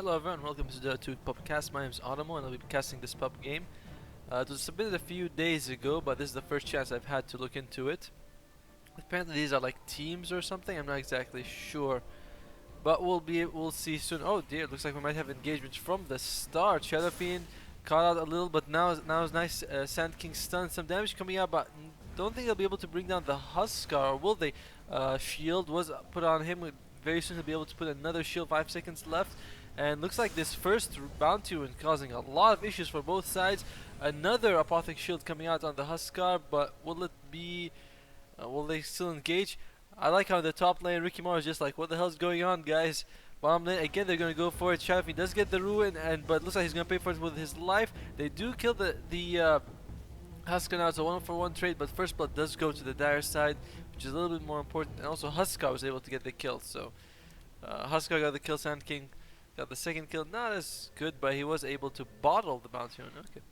Hello everyone, welcome to the pubcast. My name is Automo and I'll be casting this pub game. It was submitted a few days ago, but this is the first chance I've had to look into it. Apparently these are like teams or something, I'm not exactly sure. But we'll see soon. Oh dear, looks like we might have engagement from the start. Shadow Fiend caught out a little, but now is nice. Sand King stunned, some damage coming out, but don't think they'll be able to bring down the Huskar, or will they? Shield was put on him. Very soon he'll be able to put another shield. 5 seconds left, and looks like this first bounty rune causing a lot of issues for both sides. Another Apothic shield coming out on the Huskar, but will it be? Will they still engage? I like how the top lane Rikimaru is just like, what the hell's going on, guys? Bottom lane again, they're gonna go for it. Shadow does get the ruin, but looks like he's gonna pay for it with his life. They do kill the Huskar now. It's a 1-for-1 trade, but first blood does go to the dire side, which is a little bit more important. And also Huskar was able to get the kill, so Huskar got the kill. Sand King got the second kill. Not as good, but he was able to bottle the bounty rune. Okay.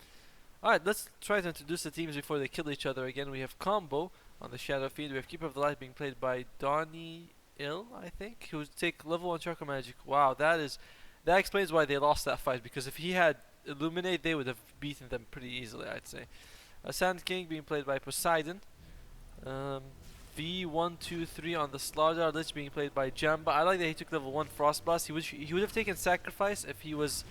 Alright, let's try to introduce the teams before they kill each other again. We have Combo on the Shadow Fiend. We have Keeper of the Light being played by Donnie Ill, I think, who take level 1 Chakra Magic. Wow, that explains why they lost that fight, because if he had Illuminate, they would have beaten them pretty easily, I'd say. Sand King being played by Poseidon. V123 on the Slaughter Lich being played by Jamba. I like that he took level 1 Frost Blast. He would have taken Sacrifice if he was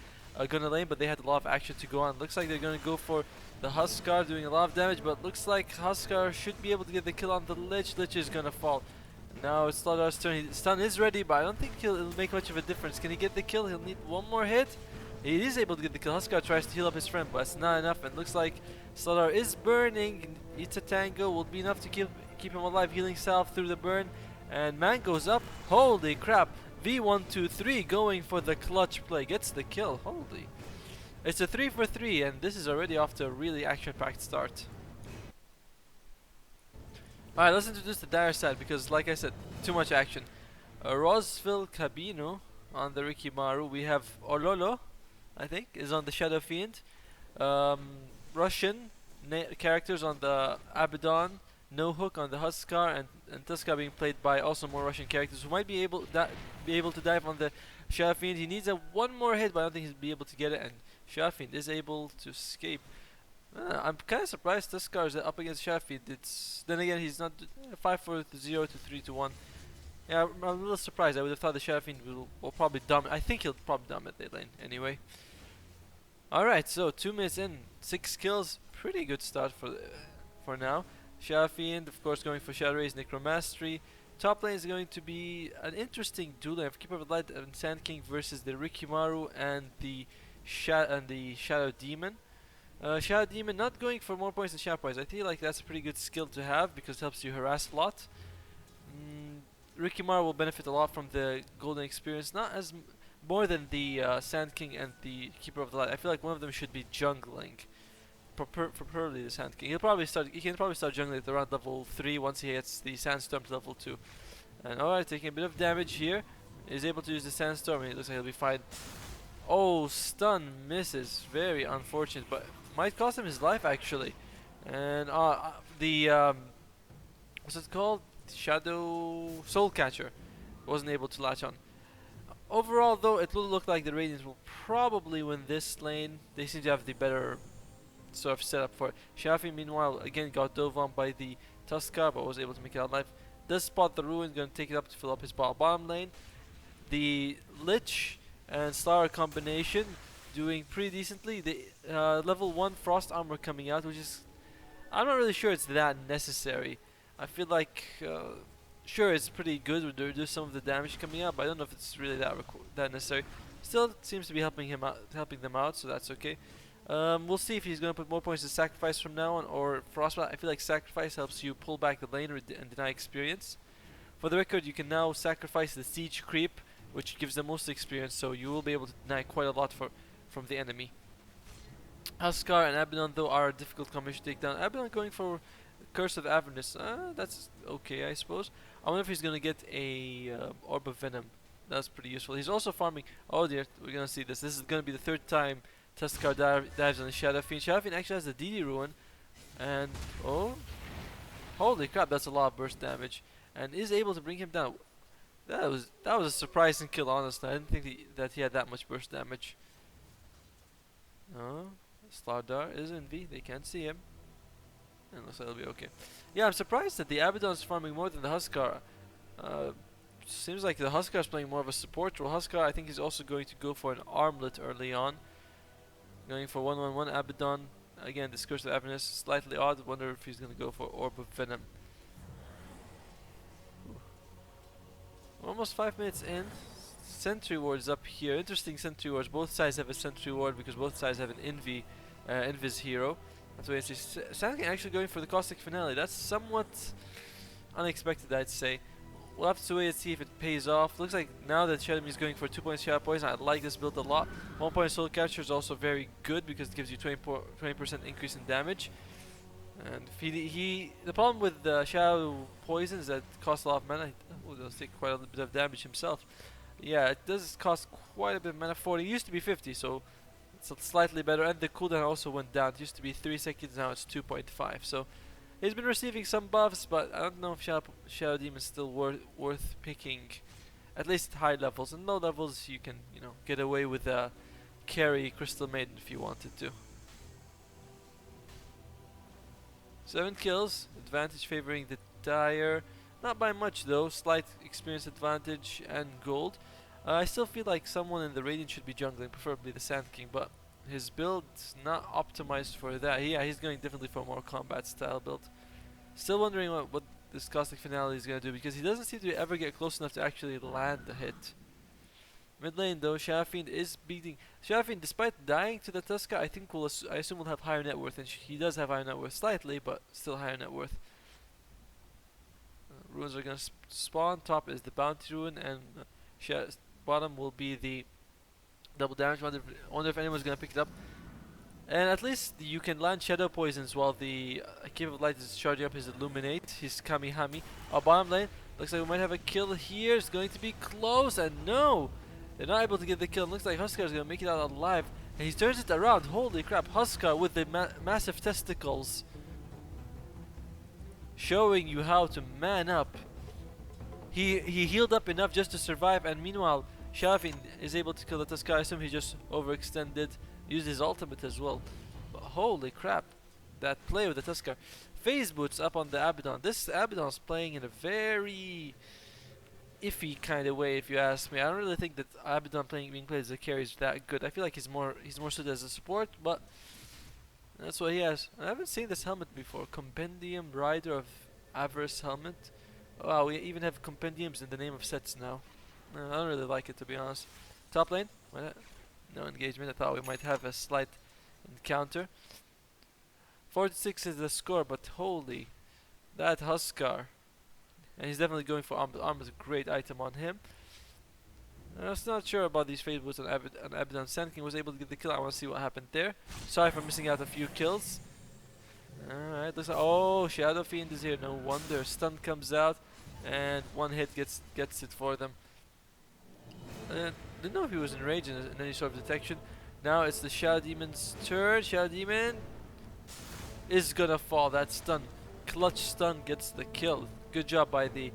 gonna lane, but they had a lot of action to go on. Looks like they're gonna go for the Huskar, doing a lot of damage, but looks like Huskar should be able to get the kill on the Lich. Lich is gonna fall. Now it's Slaughter's turn. Stun is ready, but I don't think it'll make much of a difference. Can he get the kill? He'll need one more hit. He is able to get the kill. Huskar tries to heal up his friend, but it's not enough, and looks like Slaughter is burning. It's a tango, will be enough to keep him alive. Healing salve through the burn, and man goes up. Holy crap! V123 going for the clutch play, gets the kill. Holy! It's a 3-for-3, and this is already off to a really action-packed start. Alright, let's introduce the dire side, because like I said, too much action. Rosville Cabino on the Rikimaru. We have Ololo, I think, is on the Shadow Fiend. Russian characters on the Abaddon. No Hook on the Huskar, and Tuskar being played by also more Russian characters who might be able to dive on the Shadow Fiend. He needs one more hit, but I don't think he'll be able to get it, and Shadow Fiend is able to escape. I'm kind of surprised Tuskar is up against Shadow Fiend. Then again, he's not 5-4-0 to 3-1. Yeah, I'm a little surprised. I would have thought the Shadow Fiend will probably dominate. I think he'll probably dominate the lane anyway. Alright, so 2 minutes in, 6 kills. Pretty good start for now. Shadow Fiend, of course, going for Shadow Rays, Necromastery. Top lane is going to be an interesting duel of Keeper of the Light and Sand King versus the Rikimaru and the Shadow Demon. Shadow Demon not going for more points than Shadow Prize. I feel like that's a pretty good skill to have because it helps you harass a lot. Rikimaru will benefit a lot from the golden experience, not as more than the Sand King and the Keeper of the Light. I feel like one of them should be jungling. Preferably the Sand King. He can probably start jungling at around level 3 once he hits the Sandstorm to level 2. And alright, taking a bit of damage here. Is able to use the Sandstorm, and it looks like he'll be fine. Oh, stun misses. Very unfortunate, but might cost him his life actually. And what's it called? Shadow Soul Catcher wasn't able to latch on. Overall though, it will look like the Radiants will probably win this lane. They seem to have the better sort of setup for it. Shafi meanwhile again got dove on by the Tuskar, but was able to make it out alive. Does spot the ruin, gonna take it up to fill up his bottom lane. The Lich and Slaughter combination doing pretty decently. The level 1 Frost Armor coming out, which is, I'm not really sure it's that necessary. I feel like sure it's pretty good to reduce some of the damage coming out, but I don't know if it's really that necessary. Still, it seems to be helping them out, so that's okay. We'll see if he's going to put more points to Sacrifice from now on, or Frostbite. I feel like Sacrifice helps you pull back the lane and deny experience. For the record, you can now sacrifice the Siege Creep, which gives the most experience, so you will be able to deny quite a lot from the enemy. Huskar and Abaddon, though, are a difficult combination to take down. Abaddon going for Curse of Avernus. That's okay, I suppose. I wonder if he's going to get a Orb of Venom. That's pretty useful. He's also farming. Oh dear, we're going to see this. This is going to be the third time Tuskar dives on the Shadow Fiend. Shadow Fiend actually has the DD Ruin. And, oh, holy crap, that's a lot of burst damage. And is able to bring him down. That was a surprising kill, honestly. I didn't think that he had that much burst damage. Oh, Slardar is in V. They can't see him. And looks like it'll be okay. Yeah, I'm surprised that the Abaddon's farming more than the Huskar. Uh, Seems like the Huskar's playing more of a support role. Huskar, I think he's also going to go for an armlet early on. Going for 1-1-1 Abaddon. Again, this Curse of Avernus, slightly odd. Wonder if he's going to go for Orb of Venom. Almost 5 minutes in. Sentry Ward's up here. Interesting Sentry Wards. Both sides have a Sentry Ward because both sides have an Invis hero. That's why I see Sand King actually going for the Caustic Finale. That's somewhat unexpected, I'd say. We'll have to wait and see if it pays off. Looks like now that Shadow is going for 2 points Shadow Poison, I like this build a lot. 1 point Soul Catcher is also very good because it gives you 20% increase in damage. And if the problem with Shadow Poison is that it costs a lot of mana. Oh, does take quite a bit of damage himself. Yeah, it does cost quite a bit of mana. 40 used to be 50, so it's slightly better. And the cooldown also went down. It used to be 3 seconds, now it's 2.5. So he's been receiving some buffs, but I don't know if Shadow Demon is still worth picking. At least high levels. And low levels, you can, get away with carry Crystal Maiden if you wanted to. 7 kills, advantage favoring the Dire. Not by much though, slight experience advantage and gold. I still feel like someone in the Radiant should be jungling, preferably the Sand King, but his build's not optimized for that. Yeah, he's going definitely for a more combat style build. Still wondering what this Caustic Finale is going to do, because he doesn't seem to ever get close enough to actually land the hit. Mid lane though, Shadow Fiend is beating. Shadow Fiend, despite dying to the Tuska, I think I assume will have higher net worth, and he does have higher net worth slightly, but still higher net worth. Runes are going to spawn. Top is the Bounty Rune, and bottom will be the double damage. Wonder if anyone's going to pick it up. And at least you can land Shadow Poisons while the Cave of Light is charging up his Illuminate, his Kamihami. Our bottom lane, looks like we might have a kill here. It's going to be close, and no! They're not able to get the kill. It looks like Huskar is going to make it out alive. And he turns it around. Holy crap, Huskar with the massive testicles. Showing you how to man up. He healed up enough just to survive, and meanwhile Shadow Fiend is able to kill the Tuska. I assume he just overextended, used his ultimate as well. But holy crap, that play with the Tuskar. Phase Boots up on the Abaddon. This Abaddon is playing in a very iffy kind of way, if you ask me. I don't really think that Abaddon being played as a carry is that good. I feel like he's more suited as a support, but that's what he has. I haven't seen this helmet before. Compendium Rider of Avarice helmet. Wow, we even have compendiums in the name of sets now. I don't really like it, to be honest. Top lane, no engagement. I thought we might have a slight encounter. 46 is the score, but holy, that Huskar. And he's definitely going for armor. Armor is a great item on him. I was not sure about these phase boots on Abaddon. Sand King was able to get the kill. I want to see what happened there. Sorry for missing out a few kills. Alright, looks like, oh, Shadow Fiend is here. No wonder. Stun comes out, and one hit gets it for them. Didn't know if he was enraged in any sort of detection. Now it's the Shadow Demon's turn. Shadow Demon is gonna fall. That stun, clutch stun, gets the kill. Good job by the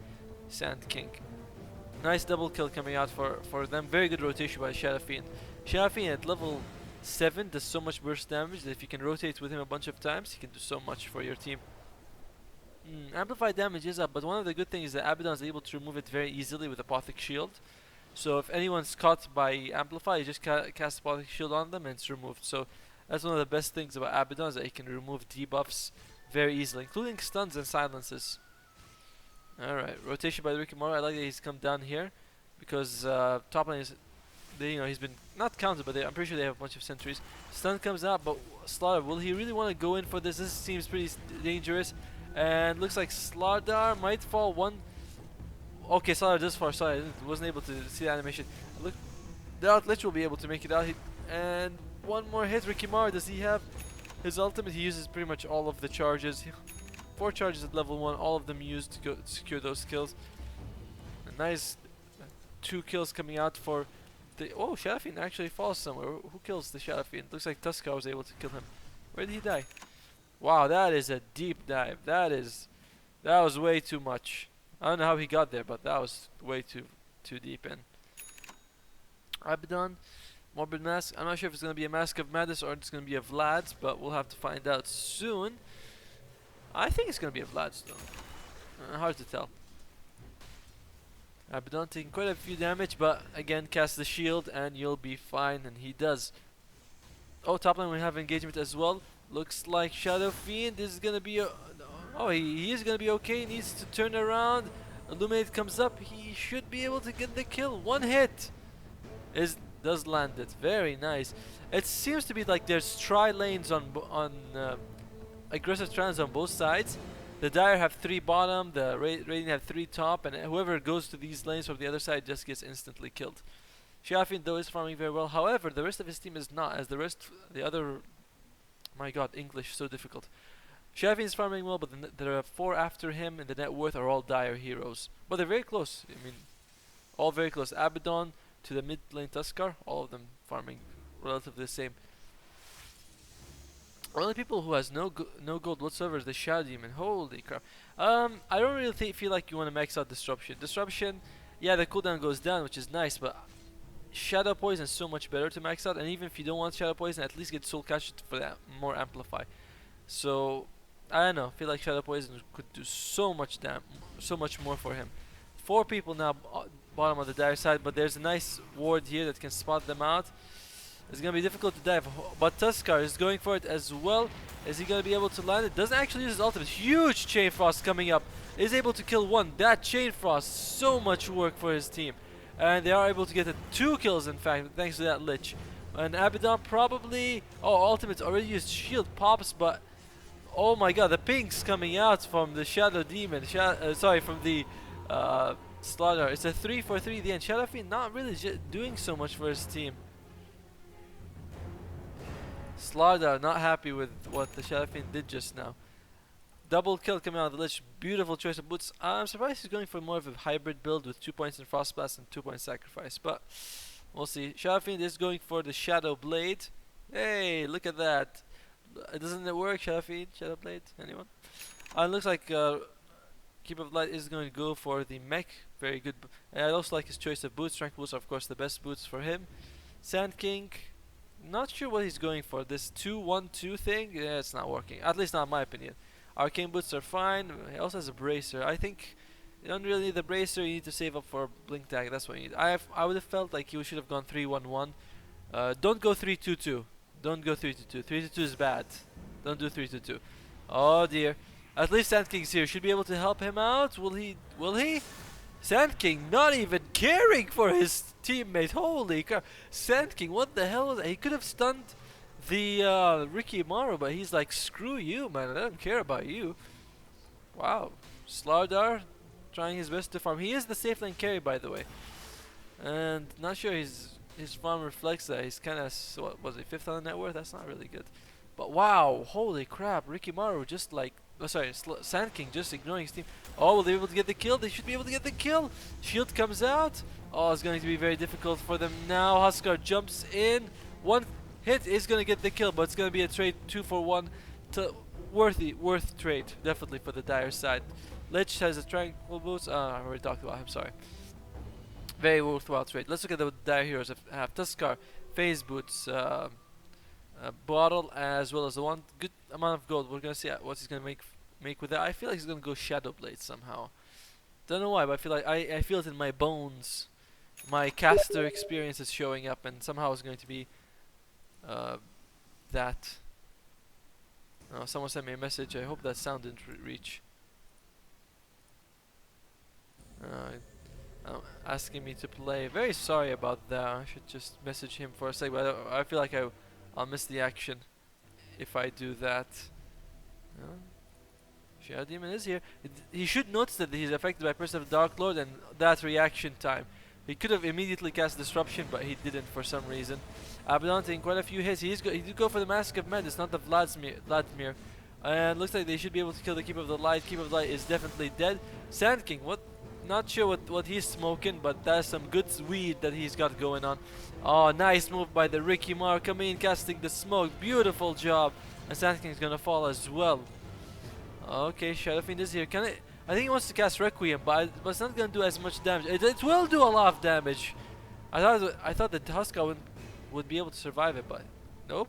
Sand King. Nice double kill coming out for them. Very good rotation by Shadow Fiend. Shadow Fiend at level 7 does so much burst damage that if you can rotate with him a bunch of times, he can do so much for your team. Amplified damage is up, but one of the good things is that Abaddon is able to remove it very easily with Apothic Shield. So if anyone's caught by Amplify, you just cast Apothic Shield on them and it's removed. So that's one of the best things about Abaddon, is that he can remove debuffs very easily, including stuns and silences. Alright, rotation by the Rikimaru. I like that he's come down here because top lane is, he's been not counted, but I'm pretty sure they have a bunch of sentries. Stun comes out, but Slaughter, will he really want to go in for this? This seems pretty dangerous, and looks like Slardar might fall one. Okay, Slaughter does fall. Sorry, I wasn't able to see the animation. Look, the Outlich will be able to make it out. And one more hit. Rikimaru, does he have his ultimate? He uses pretty much all of the charges. 4 charges at level 1, all of them used to go secure those kills. A nice 2 kills coming out for the... Oh, Shadow Fiend actually falls somewhere. Who kills the Shadow Fiend? Looks like Tuska was able to kill him. Where did he die? Wow, that is a deep dive. That was way too much. I don't know how he got there, but that was way too too deep in. Abaddon, Morbid Mask. I'm not sure if it's going to be a Mask of Madness or it's going to be a Vlad's, but we'll have to find out soon. I think it's going to be a Vlad's though. Hard to tell. Abaddon taking quite a few damage, but again, cast the shield and you'll be fine, and he does. Oh, top lane we have engagement as well. Looks like Shadow Fiend is going to be... oh, he is going to be okay. He needs to turn around. Illuminate comes up. He should be able to get the kill. One hit does land it. Very nice. It seems to be like there's tri-lanes on aggressive trans on both sides. The Dire have 3 bottom, the Radiant have 3 top, and whoever goes to these lanes from the other side just gets instantly killed. Shafin though is farming very well. However, the rest of his team is not, as the other... My god, English, so difficult. Shafin is farming well, but there are 4 after him, and the net worth are all Dire heroes. But they're very close. I mean, all very close. Abaddon to the mid lane Tuskar, all of them farming relatively the same. Only people who has no gold whatsoever is the Shadow Demon. Holy crap. I don't really feel like you want to max out Disruption. Disruption, yeah, the cooldown goes down, which is nice, but Shadow Poison is so much better to max out, and even if you don't want Shadow Poison, at least get Soul Catch for that more amplify. So, I don't know, I feel like Shadow Poison could do so much more for him. 4 people now bottom of the Dire side, but there's a nice ward here that can spot them out. It's going to be difficult to dive, but Tuskar is going for it as well. Is he going to be able to land it? Doesn't actually use his ultimate. Huge Chain Frost coming up. Is able to kill 1. That Chain Frost, so much work for his team. And they are able to get 2 kills, in fact, thanks to that Lich. And Abaddon probably... Oh, ultimate's already used. Shield pops, but... Oh my god, the pinks coming out from the Shadow Demon. Sorry, from the Slaughter. It's a 3-for-3 at the end. Shadow Fiend not really doing so much for his team. Slaughter not happy with what the Shadow Fiend did just now. Double kill coming out of the Lich. Beautiful choice of boots. I'm surprised he's going for more of a hybrid build with 2 points in Frost Blast and 2 points Sacrifice, but we'll see. Shadow Fiend is going for the Shadow Blade. Hey, look at that. Doesn't it work, Shadow Fiend? Shadow Blade? Anyone? It looks like Keeper of Light is going to go for the mech. Very good. I also like his choice of boots. Strength boots are of course the best boots for him. Sand King. Not sure what he's going for. This 2-1-2 thing, yeah, it's not working. At least not in my opinion. Arcane boots are fine. He also has a bracer. I think you don't really need the bracer. You need to save up for blink tag. That's what you need. I would have felt like he should have gone 3-1-1. Don't go 3-2-2. Don't go 3-2-2. 3-2-2 is bad. Don't do 3-2-2. Oh dear. At least Sand King's here. Should be able to help him out. Will he? Will he? Sand King not even caring for his teammate. Holy crap. Sand King, what the hell was that? He could have stunned the Ricky Maru, but he's like, screw you, man. I don't care about you. Wow. Slardar trying his best to farm. He is the safe lane carry, by the way. And not sure his farm reflects that. He's kind of, what was he, 5th on the net worth? That's not really good. But wow, holy crap. Ricky Maru just like, oh sorry, Sand King just ignoring his team. Oh, will they be able to get the kill? They should be able to get the kill. Shield comes out. Oh, it's going to be very difficult for them now. Huskar jumps in. 1 hit is going to get the kill, but it's going to be a trade 2-for-1. Worth trade, definitely for the Dire side. Lich has a tranquil boots. I already talked about him, sorry. Very worthwhile trade. Let's look at the Dire heroes. I have Tuskar, Phase Boots, Bottle, as well as the 1 good amount of gold. We're going to see what he's going to make with that. I feel like he's going to go Shadow Blade somehow. Don't know why, but I feel like I feel it in my bones. My caster experience is showing up, and somehow it's going to be that. Oh, someone sent me a message. I hope that sound didn't reach. Asking me to play. Very sorry about that. I should just message him for a sec, but I feel like I'll miss the action if I do that. Shadow Demon is here. He should notice that he's affected by Person of the Dark Lord and that reaction time. He could have immediately cast Disruption, but he didn't for some reason. Abaddon taking quite a few hits. He did go for the Mask of Madness, not the Vladimir. And looks like they should be able to kill the Keeper of the Light. Keeper of the Light is definitely dead. Sand King, what? Not sure what he's smoking, but that's some good weed that he's got going on. Oh, nice move by the Ricky Mar. Coming in, casting the smoke. Beautiful job. And Sand King's gonna fall as well. Okay, Shadow Fiend is here. I think he wants to cast Requiem, but it's not gonna do as much damage. It will do a lot of damage. I thought that Huska would be able to survive it, but nope.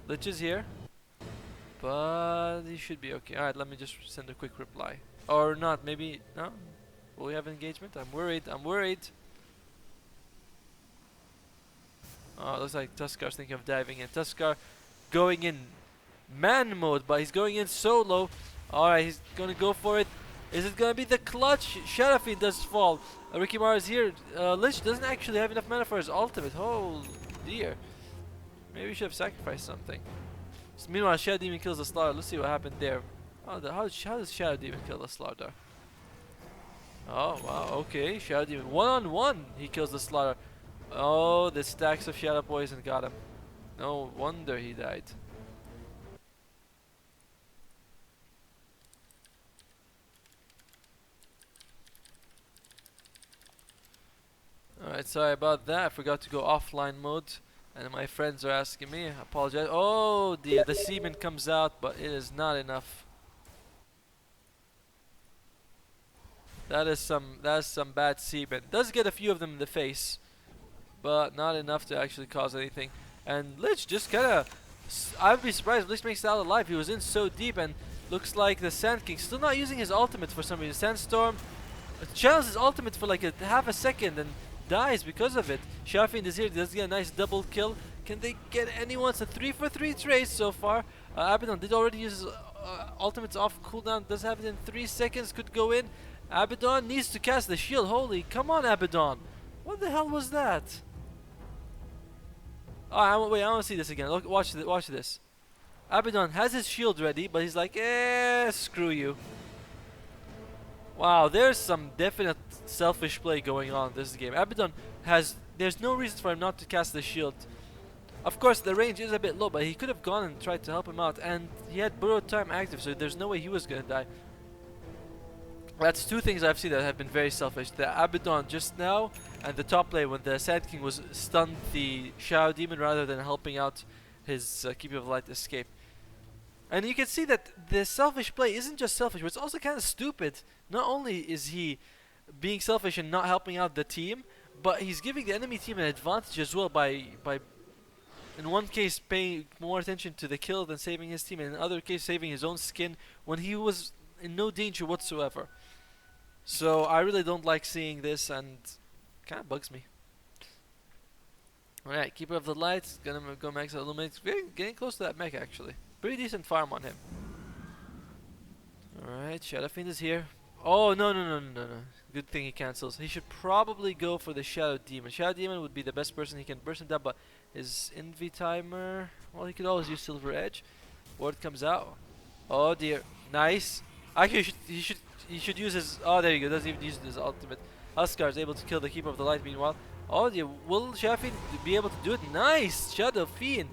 Lich is here, but he should be okay. All right, let me just send a quick reply, or not? Maybe no. Will we have engagement? I'm worried. I'm worried. Oh, it looks like Tuskar's thinking of diving in. Tuskar going in man mode, but he's going in solo. Alright, he's gonna go for it. Is it gonna be the clutch? Sharafin does fall. Ricky Mara is here. Lich doesn't actually have enough mana for his ultimate. Oh dear. Maybe we should have sacrificed something. So meanwhile, Shadow Demon kills the Slaughter. Let's see what happened there. Oh, how does Shadow Demon kill the Slaughter? Oh wow, okay. Shadow Demon 1-on-1. He kills the Slaughter. Oh, the stacks of Shadow Poison got him. No wonder he died. Alright, sorry about that. I forgot to go offline mode. And my friends are asking me. I apologize. Oh dear, the semen comes out, but it is not enough. That is some bad semen. Does get a few of them in the face, but not enough to actually cause anything. And Lich just kinda, I'd be surprised if Lich makes it out alive. He was in so deep, and looks like the Sand King still not using his ultimate for some reason. Sandstorm channels his ultimate for like a half a second and dies because of it. Sharafin is here, does get a nice double kill. Can they get anyone? It's a 3-for-3 trace so far. Abaddon did already use his ultimate's off cooldown, does have it in 3 seconds, could go in. Abaddon needs to cast the shield. Holy, come on Abaddon. What the hell was that? Oh, wait, I want to see this again. Look, watch this. Abaddon has his shield ready, but he's like, screw you. Wow, there's some definite selfish play going on in this game. Abaddon there's no reason for him not to cast the shield. Of course, the range is a bit low, but he could have gone and tried to help him out, and he had borrowed time active, so there's no way he was gonna die. That's two things I've seen that have been very selfish. The Abaddon just now, and the top lane when the Sand King was stunned the Shadow Demon rather than helping out his Keeper of the Light escape. And you can see that the selfish play isn't just selfish, but it's also kind of stupid. Not only is he being selfish and not helping out the team, but he's giving the enemy team an advantage as well by in one case paying more attention to the kill than saving his team, and in another case saving his own skin when he was in no danger whatsoever. So I really don't like seeing this, and kind of bugs me. Alright, Keeper of the Light, gonna go max out Illuminate. Getting close to that mech actually. Pretty decent farm on him. Alright, Shadowfiend is here. Oh, no. Good thing he cancels. He should probably go for the Shadow Demon. Shadow Demon would be the best person. He can burst him down, but his Envy timer... Well, he could always use Silver Edge. Ward comes out. Oh dear. Nice. Actually, he should use his... Oh, there you go. Doesn't even use his ultimate. Huskar is able to kill the Keeper of the Light meanwhile. Oh dear. Will Shadowfiend be able to do it? Nice! Shadowfiend.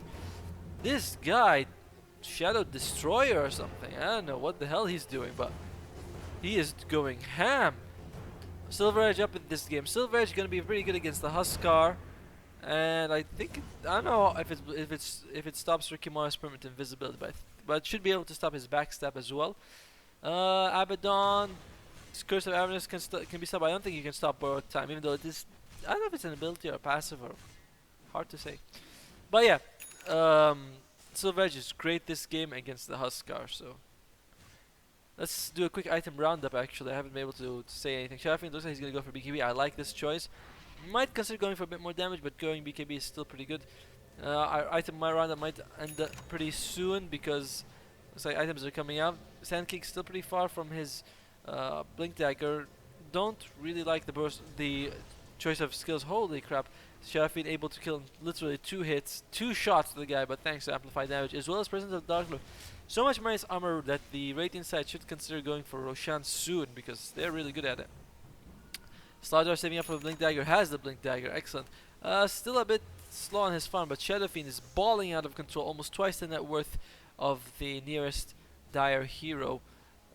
This guy... Shadow Destroyer or something. I don't know what the hell he's doing, but he is going ham. Silver Edge up in this game. Silver Edge gonna be pretty good against the Huskar, and I think I don't know if it stops Ricky Mara's permanent invisibility, but it should be able to stop his backstab as well. Abaddon, Curse of Avernus can be stopped. I don't think you can stop borrowed time, even though it is. I don't know if it's an ability or a passive, or hard to say. But yeah. Silver Edge is great this game against the Huskar, so let's do a quick item roundup. Actually, I haven't been able to say anything. Shadowfiend looks like he's gonna go for BKB. I like this choice. Might consider going for a bit more damage, but going BKB is still pretty good. Our item roundup might end up pretty soon because looks like items are coming out. Sand King's still pretty far from his Blink Dagger. Don't really like the choice of skills. Holy crap. Shadowfiend able to kill literally 2 shots to the guy, but thanks to amplified damage, as well as presence of Dark Lord. So much minus armor that the Radiant side should consider going for Roshan soon, because they're really good at it. Slaughter saving up for the Blink Dagger, has the Blink Dagger, excellent. Still a bit slow on his farm, but Shadowfiend is balling out of control, almost twice the net worth of the nearest dire hero.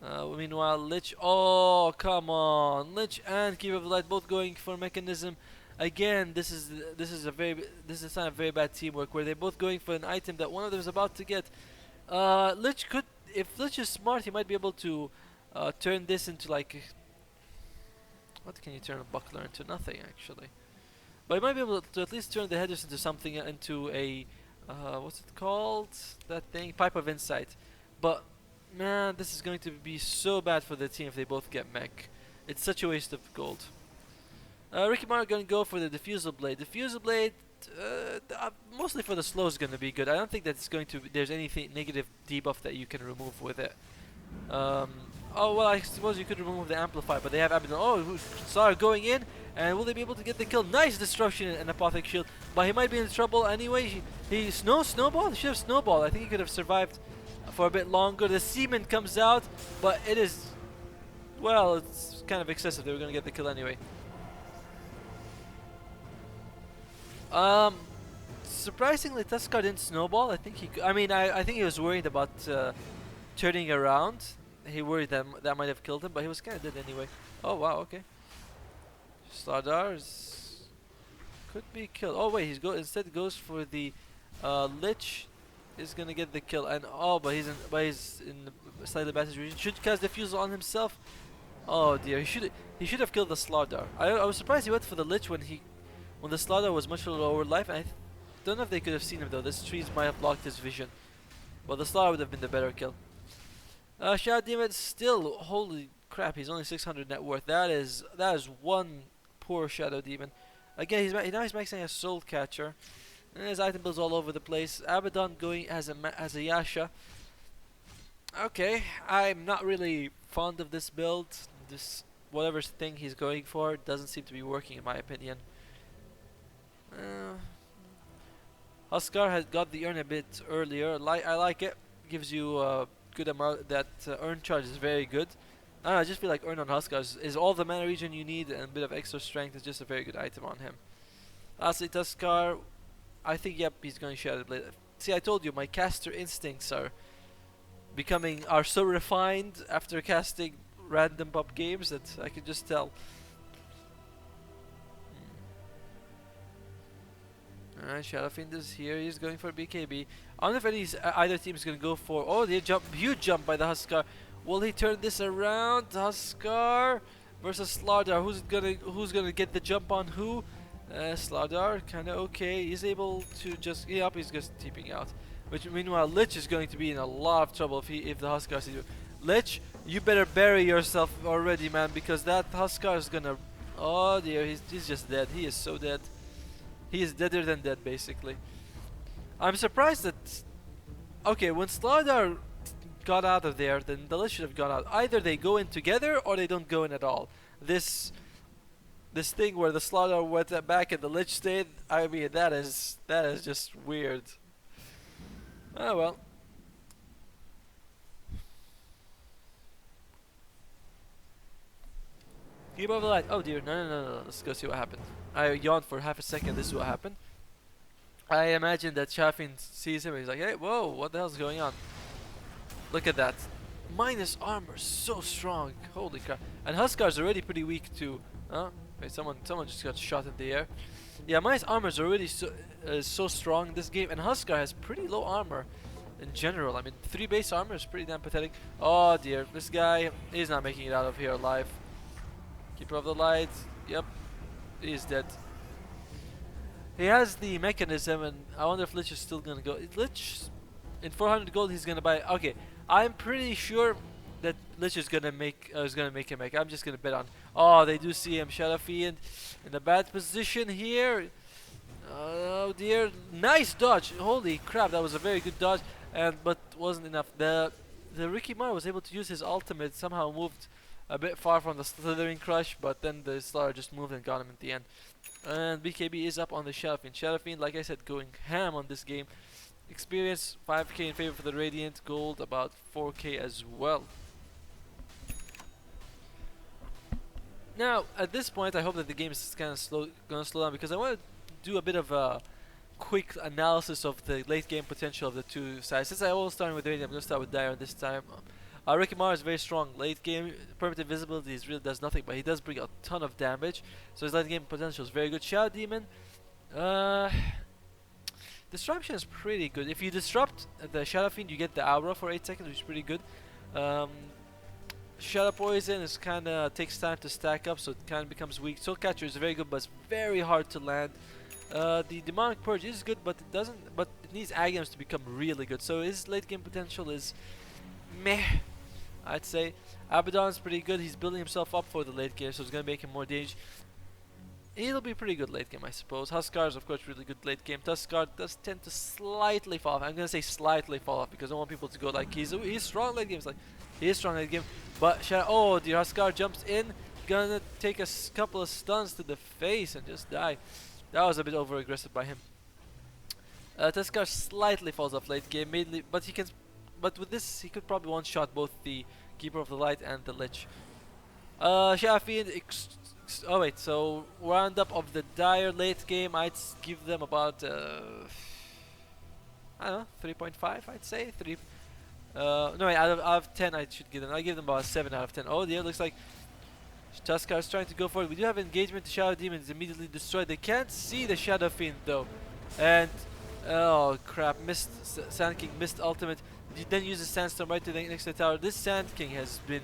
Meanwhile, Lich, oh come on, Lich and Keeper of the Light both going for Mechanism. Again, this is a sign of very bad teamwork, where they're both going for an item that one of them is about to get. Lich could, if Lich is smart, he might be able to turn this into like, what can you turn a buckler into? Nothing actually. But you might be able to at least turn the headers into something, into a, what's it called? That thing, pipe of insight. But man, this is going to be so bad for the team if they both get mech. It's such a waste of gold. Ricky Marr gonna go for the diffusal blade. Diffusal blade, mostly for the slow is gonna be good. I don't think that it's going to. There's anything negative debuff that you can remove with it. Um, oh well, I suppose you could remove the amplify, but they have Abaddon. Oh, Sar going in, and will they be able to get the kill? Nice destruction and Apothic shield, but he might be in trouble anyway. He snowball. He should have snowball. I think he could have survived for a bit longer. The seaman comes out, but it is, well, it's kind of excessive. They were gonna get the kill anyway. Surprisingly, Tuskar didn't snowball. I think he. I mean, I think he was worried about turning around. He worried that that might have killed him, but he was kind of dead anyway. Oh wow, okay. Slardar could be killed. Oh wait, instead goes for the Lich. Is gonna get the kill, and oh, but he's in the slightly advantage region. Should cast Diffusal on himself. Oh dear, he should have killed the Slardar. I was surprised he went for the Lich when the Slardar was much lower life, and I don't know if they could have seen him though. This trees might have blocked his vision. Well, the Slardar would have been the better kill. Shadow Demon still, holy crap, he's only 600 net worth. That is one poor Shadow Demon. Again, now he's maxing a Soul Catcher. And his item builds all over the place. Abaddon going as a Yasha. Okay, I'm not really fond of this build. This whatever thing he's going for doesn't seem to be working in my opinion. Huskar has got the urn a bit earlier. I like it. Gives you a good amount. That urn charge is very good. I just feel like urn on Huskar is all the mana regen you need, and a bit of extra strength is just a very good item on him. Lastly, Tuskar, I think yep, he's going Shadow Blade. See, I told you my caster instincts are so refined after casting random pop games that I can just tell. Alright, Shadowfiend is here. He's going for BKB. I don't know if either team is going to go for. Oh, they huge jump by the Huskar. Will he turn this around? Huskar versus Slardar. Who's gonna get the jump on who? Slardar, kind of okay. He's able to just. Yep, he's just TPing out. Which meanwhile, Lich is going to be in a lot of trouble if the Huskar sees you. Lich, you better bury yourself already, man, because that Huskar is gonna. Oh dear, he's just dead. He is so dead. He is deader than dead, basically. I'm surprised that. Okay, when Slardar got out of there, then the Lich should have gone out. Either they go in together or they don't go in at all. This thing where the Slardar went back and the Lich stayed, I mean, that is just weird. Oh well. Keep over the light. Oh dear, no. Let's go see what happened. I yawned for half a second. This is what happened. I imagine that Shafin sees him and he's like, hey, whoa, what the hell's going on? Look at that. Minus armor, so strong. Holy crap. And Huskar's already pretty weak too. Huh? Wait, someone just got shot in the air. Yeah, minus armor's already so strong in this game. And Huskar has pretty low armor in general. I mean, 3 base armor is pretty damn pathetic. Oh dear, this guy is not making it out of here alive. Keeper of the light. Yep, he's dead. He has the mechanism, and I wonder if Lich is still gonna go. Lich, in 400 gold, he's gonna buy. Okay, I'm pretty sure that Lich is gonna make him make. I'm just gonna bet on. Oh, they do see him. Shadowfiend in a bad position here. Oh dear, nice dodge. Holy crap, that was a very good dodge, but wasn't enough. The Ricky Marr was able to use his ultimate. Somehow moved a bit far from the Slithering Crush, but then the Slayer just moved and got him at the end. And BKB is up on the Shadowfiend. Shadowfiend, like I said, going ham on this game. Experience 5k in favor for the Radiant, gold about 4k as well. Now, at this point, I hope that the game is kind of gonna slow down, because I want to do a bit of a quick analysis of the late game potential of the two sides. Since I always start with Radiant, I'm gonna start with Dire this time. Ricky Marr is very strong. Late game, permanent invisibility really does nothing, but he does bring a ton of damage. So his late game potential is very good. Shadow Demon, disruption is pretty good. If you disrupt the Shadow Fiend, you get the aura for 8 seconds, which is pretty good. Shadow Poison is kind of takes time to stack up, so it kind of becomes weak. Soul Catcher is very good, but it's very hard to land. The Demonic Purge is good, but it doesn't. But it needs Agams to become really good. So his late game potential is meh, I'd say. Abaddon's pretty good. He's building himself up for the late game, so it's gonna make him more dangerous. He'll be pretty good late game, I suppose. Huskar is of course really good late game. Tuskar does tend to slightly fall off. I'm gonna say slightly fall off because I don't want people to go like he's strong late game. It's like he is strong late game, but oh dear, Huskar jumps in, gonna take a couple of stuns to the face and just die. That was a bit over aggressive by him. Tuskar slightly falls off late game, mainly, but he can. But with this, he could probably one-shot both the Keeper of the Light and the Lich. Shafiend. Oh wait, so roundup of the Dire late game, I'd give them about I don't know, 3.5. I'd say 3. No wait, out of 10, I should give them. I give them about a 7 out of 10. Oh dear, looks like Tuskar is trying to go for it. We do have engagement. The Shadow Demon is immediately destroyed. They can't see the Shadow Fiend though, and oh crap, missed Sand King, missed ultimate. He then uses Sandstorm right to the next to the tower. This Sand King has been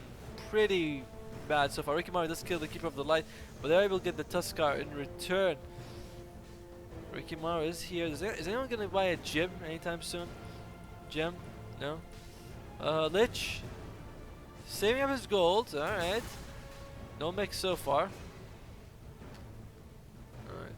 pretty bad so far. Rikimaru does kill the Keeper of the Light, but they're able to get the Tuskar in return. Rikimaru is here. Is anyone gonna buy a gem anytime soon? Gem? No. Lich saving up his gold. All right. No mix so far. Alright.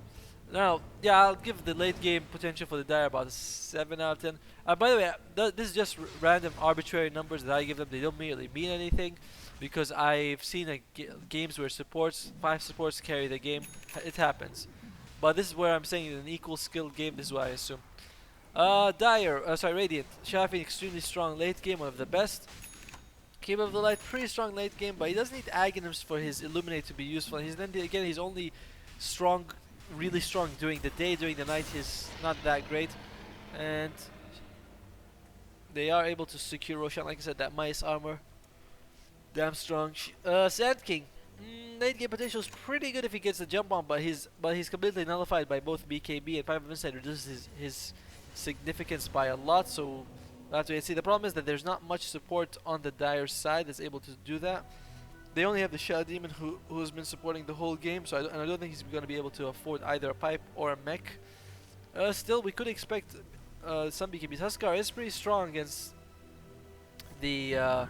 Now, yeah, I'll give the late game potential for the Dire about a 7 out of 10. By the way, this is just random arbitrary numbers that I give them. They don't really mean anything because I've seen games where 5 supports carry the game. It happens. But this is where I'm saying in an equal skill game. This is what I assume. Radiant. Shafi extremely strong late game, one of the best. Keeper of the Light, pretty strong late game, but he doesn't need Aghanims for his Illuminate to be useful. And he's only strong, really strong during the day. During the night, he's not that great. And they are able to secure Roshan, like I said, that Mice armor. Damn strong. Sand King, late game potential is pretty good if he gets the jump on, but he's completely nullified by both BKB, and Pipe of Insight reduces his significance by a lot. So we'll have to see. The problem is that there's not much support on the Dire side that's able to do that. They only have the Shadow Demon who's been supporting the whole game, so I don't think he's going to be able to afford either a pipe or a mech. Still, we could expect some BKBs. Huskar is pretty strong against the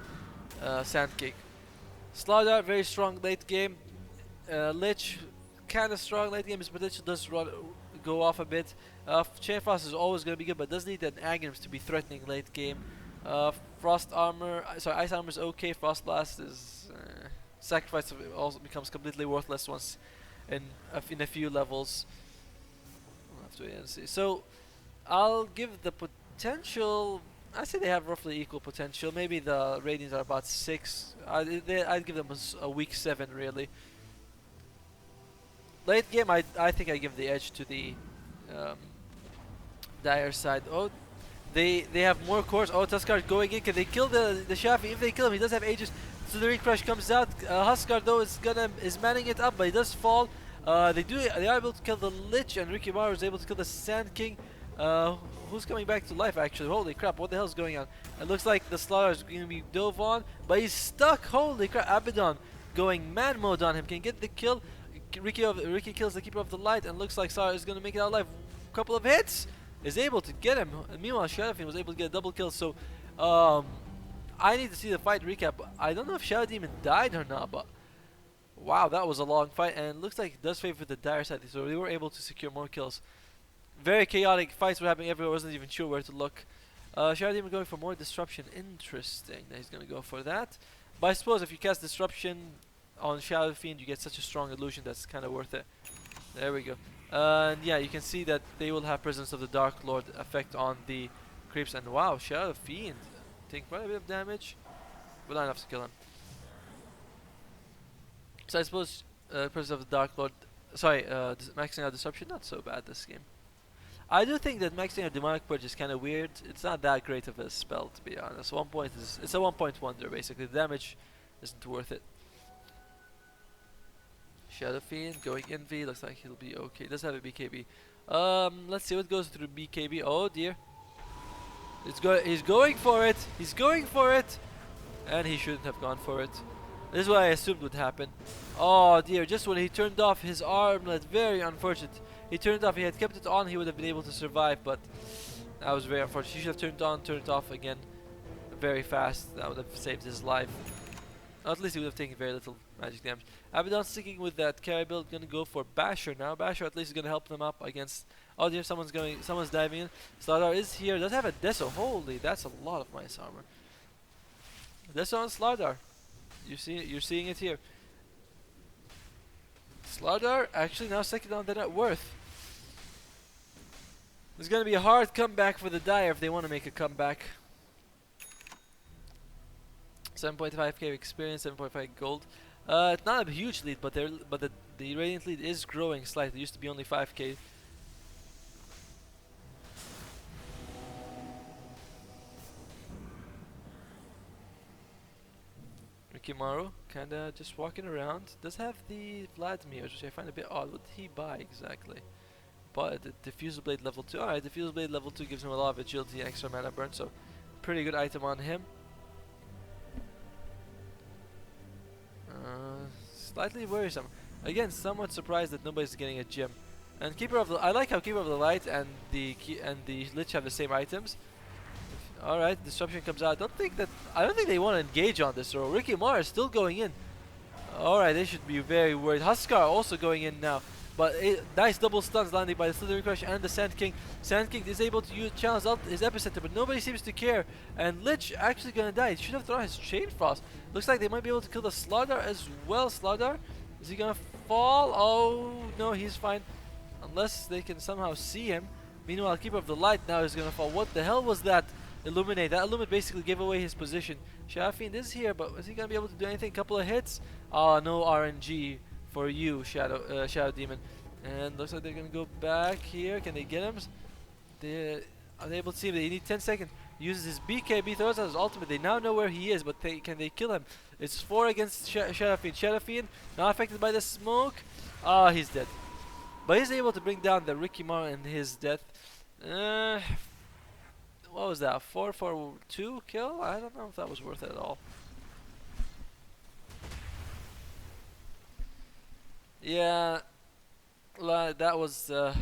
Sand King. Slardar, very strong late game. Lich, kind of strong late game. His potential does go off a bit. Chain Frost is always going to be good, but does need an Aghanims to be threatening late game. Frost armor, Ice armor is okay. Frost Blast is sacrifice also becomes completely worthless once in a few levels. We'll have to wait and see. So I'll give the potential. I say they have roughly equal potential. Maybe the ratings are about 6. I'd give them a weak 7 really. Late game, I think I give the edge to the Dire side. Oh, they have more cores. Oh, Tuskar going in. Can they kill the Shafi? If they kill him, he does have Aegis. So the Recrush comes out. Huskar though is manning it up, but he does fall. They are able to kill the Lich, and Rikimaru is able to kill the Sand King. Who's coming back to life actually? Holy crap, what the hell is going on? It looks like the Slaughter is going to be dove on, but he's stuck. Holy crap, Abaddon going man mode on him. Can get the kill. Ricky kills the Keeper of the Light, and looks like Slaughter is going to make it out alive. Couple of hits, is able to get him. And meanwhile, Shadowfiend was able to get a double kill. So I need to see the fight recap. I don't know if Shadow Demon died or not, but wow, that was a long fight, and it looks like it does favor the Dire side, so they were able to secure more kills. Very chaotic fights were happening everywhere. Wasn't even sure where to look. Shadow Demon going for more disruption. Interesting that he's going to go for that. But I suppose if you cast disruption on Shadow Fiend, you get such a strong illusion that's kind of worth it. There we go. And yeah, you can see that they will have Presence of the Dark Lord effect on the creeps. And wow, Shadow Fiend taking quite a bit of damage, but not enough to kill him. So I suppose Presence of the Dark Lord, maxing out disruption, not so bad this game. I do think that maxing out Demonic Purge is kind of weird. It's not that great of a spell, to be honest. It's a 1 point wonder basically. The damage isn't worth it. Shadow Fiend going Envy, looks like he'll be okay. Does have a BKB. Let's see what goes through BKB. Oh dear. He's going for it. He's going for it. And he shouldn't have gone for it. This is what I assumed would happen. Oh dear, just when he turned off his armlet, very unfortunate. He turned off, he had kept it on, he would have been able to survive, but that was very unfortunate. He should have turned on, turned it off again very fast. That would have saved his life. Or at least he would have taken very little magic damage. Abaddon sticking with that carry build, gonna go for Basher now. Basher at least is gonna help them up against. Oh dear, someone's diving in. Slardar is here, does have a Deso. Holy, that's a lot of Mice armor. Deso on Slardar. You're seeing it here. Slardar actually now second on the net worth. It's gonna be a hard comeback for the Dire if they want to make a comeback. 7.5k experience, 7.5 gold. It's not a huge lead, but the Radiant lead is growing slightly. It used to be only 5k. Rikimaru kinda just walking around. Does have the Vladimir, which I find a bit odd. What did he buy exactly? But the Diffusal Blade level 2. Alright, Diffusal Blade level 2 gives him a lot of agility and extra mana burn, so pretty good item on him. Slightly worrisome. Again, somewhat surprised that nobody's getting a gem. And I like how Keeper of the Light and the Lich have the same items. Alright, Disruption comes out. I don't think they want to engage on this throw. Rikimaru is still going in. Alright, they should be very worried. Huskar also going in now. But nice double stuns landing by the Slithering Crush and the Sand King. Sand King is able to channel his epicenter, but nobody seems to care. And Lich actually gonna die. He should have thrown his Chain Frost. Looks like they might be able to kill the Slardar as well. Slardar, is he gonna fall? Oh no, he's fine. Unless they can somehow see him. Meanwhile, Keeper of the Light now is gonna fall. What the hell was that? Illuminate. That Illuminate basically gave away his position. Shafiend is here, but is he gonna be able to do anything? Couple of hits. Oh, no RNG for you, Shadow Demon. And looks like they're gonna go back here. Can they get him? Are they able to see him? They need 10 seconds. Uses his BKB, throws out his ultimate. They now know where he is, but can they kill him? It's 4 against Shadowfiend. Shadowfiend not affected by the smoke. Ah, he's dead. But he's able to bring down the Rikimaru and his death. What was that? 4 for 2 kill? I don't know if that was worth it at all. Yeah, that was a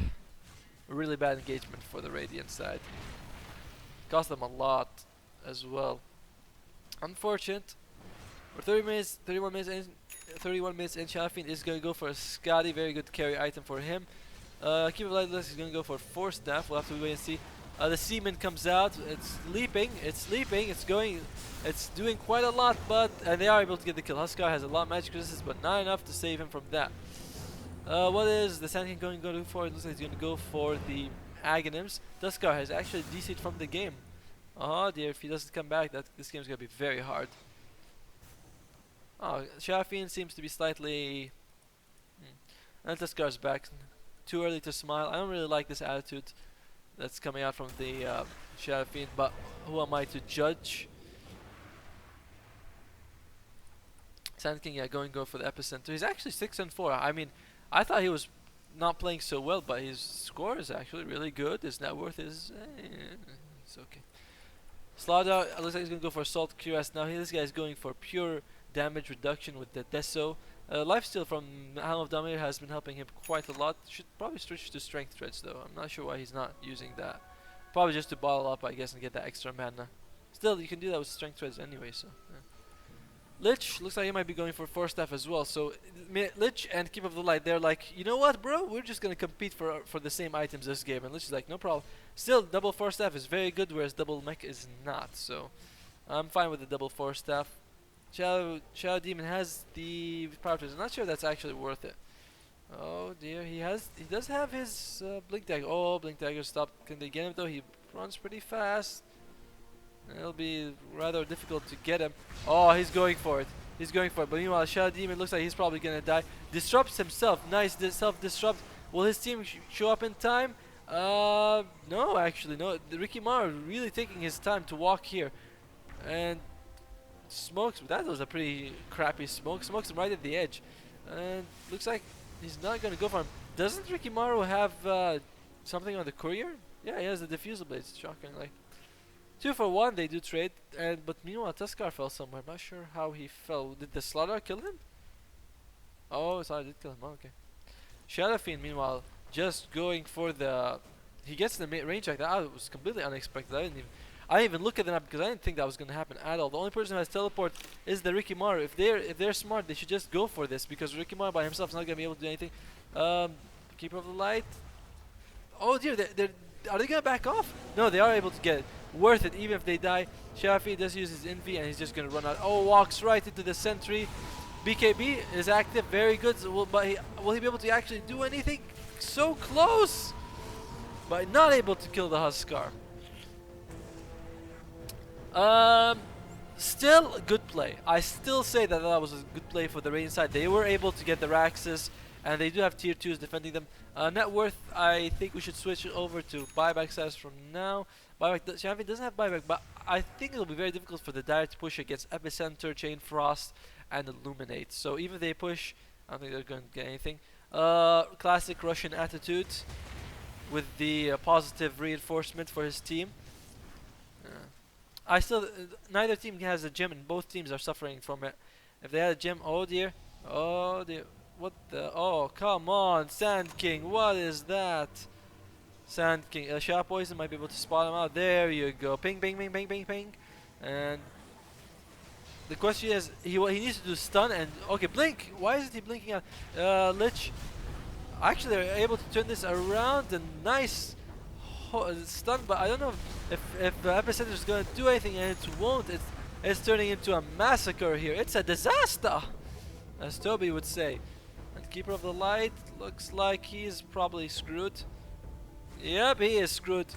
really bad engagement for the Radiant side. Cost them a lot as well. Unfortunate. For 31 minutes in, Shadowfiend is going to go for a Skadi. Very good carry item for him. Keeper of Light is going to go for Force Staff. We'll have to wait and see. The Seaman comes out. It's leaping. It's doing quite a lot, and they are able to get the kill. Huskar has a lot of magic resistance, but not enough to save him from that. What is the Sand King going to go for? It looks like he's going to go for the Aghanims. Duskar has actually DC'd from the game. Oh dear, if he doesn't come back, this game's going to be very hard. Oh, Shafiend seems to be slightly... And Duskar's back. Too early to smile. I don't really like this attitude that's coming out from the Shadowfiend, but who am I to judge? Sand King, yeah, go for the epicenter. He's actually 6-4. I mean, I thought he was not playing so well, but his score is actually really good. His net worth is it's okay. Slardar looks like he's gonna go for Assault QS now. This guy is going for pure damage reduction with the Deso. Lifesteal from Helm of Damir has been helping him quite a lot. Should probably switch to Strength Threads though. I'm not sure why he's not using that. Probably just to bottle up, I guess, and get that extra mana. Still, you can do that with Strength Threads anyway, so... Yeah. Lich looks like he might be going for Force Staff as well. So Lich and Keep of the Light, they're like, you know what, bro? We're just gonna compete for the same items this game. And Lich is like, no problem. Still, double Force Staff is very good, whereas double Mech is not. So I'm fine with the double Force Staff. Shadow Demon has the power twist. I'm not sure that's actually worth it. Oh dear, he does have his Blink Dagger. Oh, Blink Dagger stopped. Can they get him though? He runs pretty fast. It'll be rather difficult to get him. Oh, he's going for it. He's going for it. But meanwhile, Shadow Demon looks like he's probably gonna die. Disrupts himself. Nice self-disrupt. Will his team show up in time? No, actually, no. Rikimaru really taking his time to walk here. And smokes. That was a pretty crappy smoke. Smokes him right at the edge. And looks like he's not gonna go for him. Doesn't Rikimaru have something on the courier? Yeah, he has the diffusal blades, shockingly. Two for one, they do trade, and but meanwhile Tuskar fell somewhere. I'm not sure how he fell. Did the Slaughter kill him? Oh, sorry, did kill him. Oh, okay. Shadowfiend, meanwhile, just going for the. He gets the range like that. It was completely unexpected. I didn't even look at that because I didn't think that was gonna happen at all. The only person who has teleport is the Ricky Maru. If they're smart, they should just go for this because Ricky Maru by himself is not gonna be able to do anything. Keeper of the Light. Oh dear, are they gonna back off? No, they are able to get it. Worth it, even if they die. Shafi does use his Envy and he's just gonna run out. Oh, walks right into the sentry. BKB is active, very good. So will he be able to actually do anything? So close, but not able to kill the Huskar. Still a good play. I still say that was a good play for the Rain side. They were able to get the Raxes, and they do have tier 2s defending them. Net worth, I think we should switch it over to buyback status from now. Buyback, Shafi doesn't have buyback, but I think it'll be very difficult for the direct push against Epicenter, Chain Frost, and Illuminate. So even if they push, I don't think they're going to get anything. Classic Russian attitude with the positive reinforcement for his team. Neither team has a gem, and both teams are suffering from it. If they had a gem, oh dear, what the? Oh, come on, Sand King, what is that? Sand King, Sharp Poison might be able to spot him out. There you go, ping, ping, ping, ping, ping, ping, and the question is, he needs to do stun and okay, blink. Why isn't he blinking out? Lich, actually, they're able to turn this around. A nice stun, but I don't know if the Epicenter is going to do anything, and it won't. It's turning into a massacre here. It's a disaster, as Toby would say. And Keeper of the Light looks like he's probably screwed. Yep, he is screwed.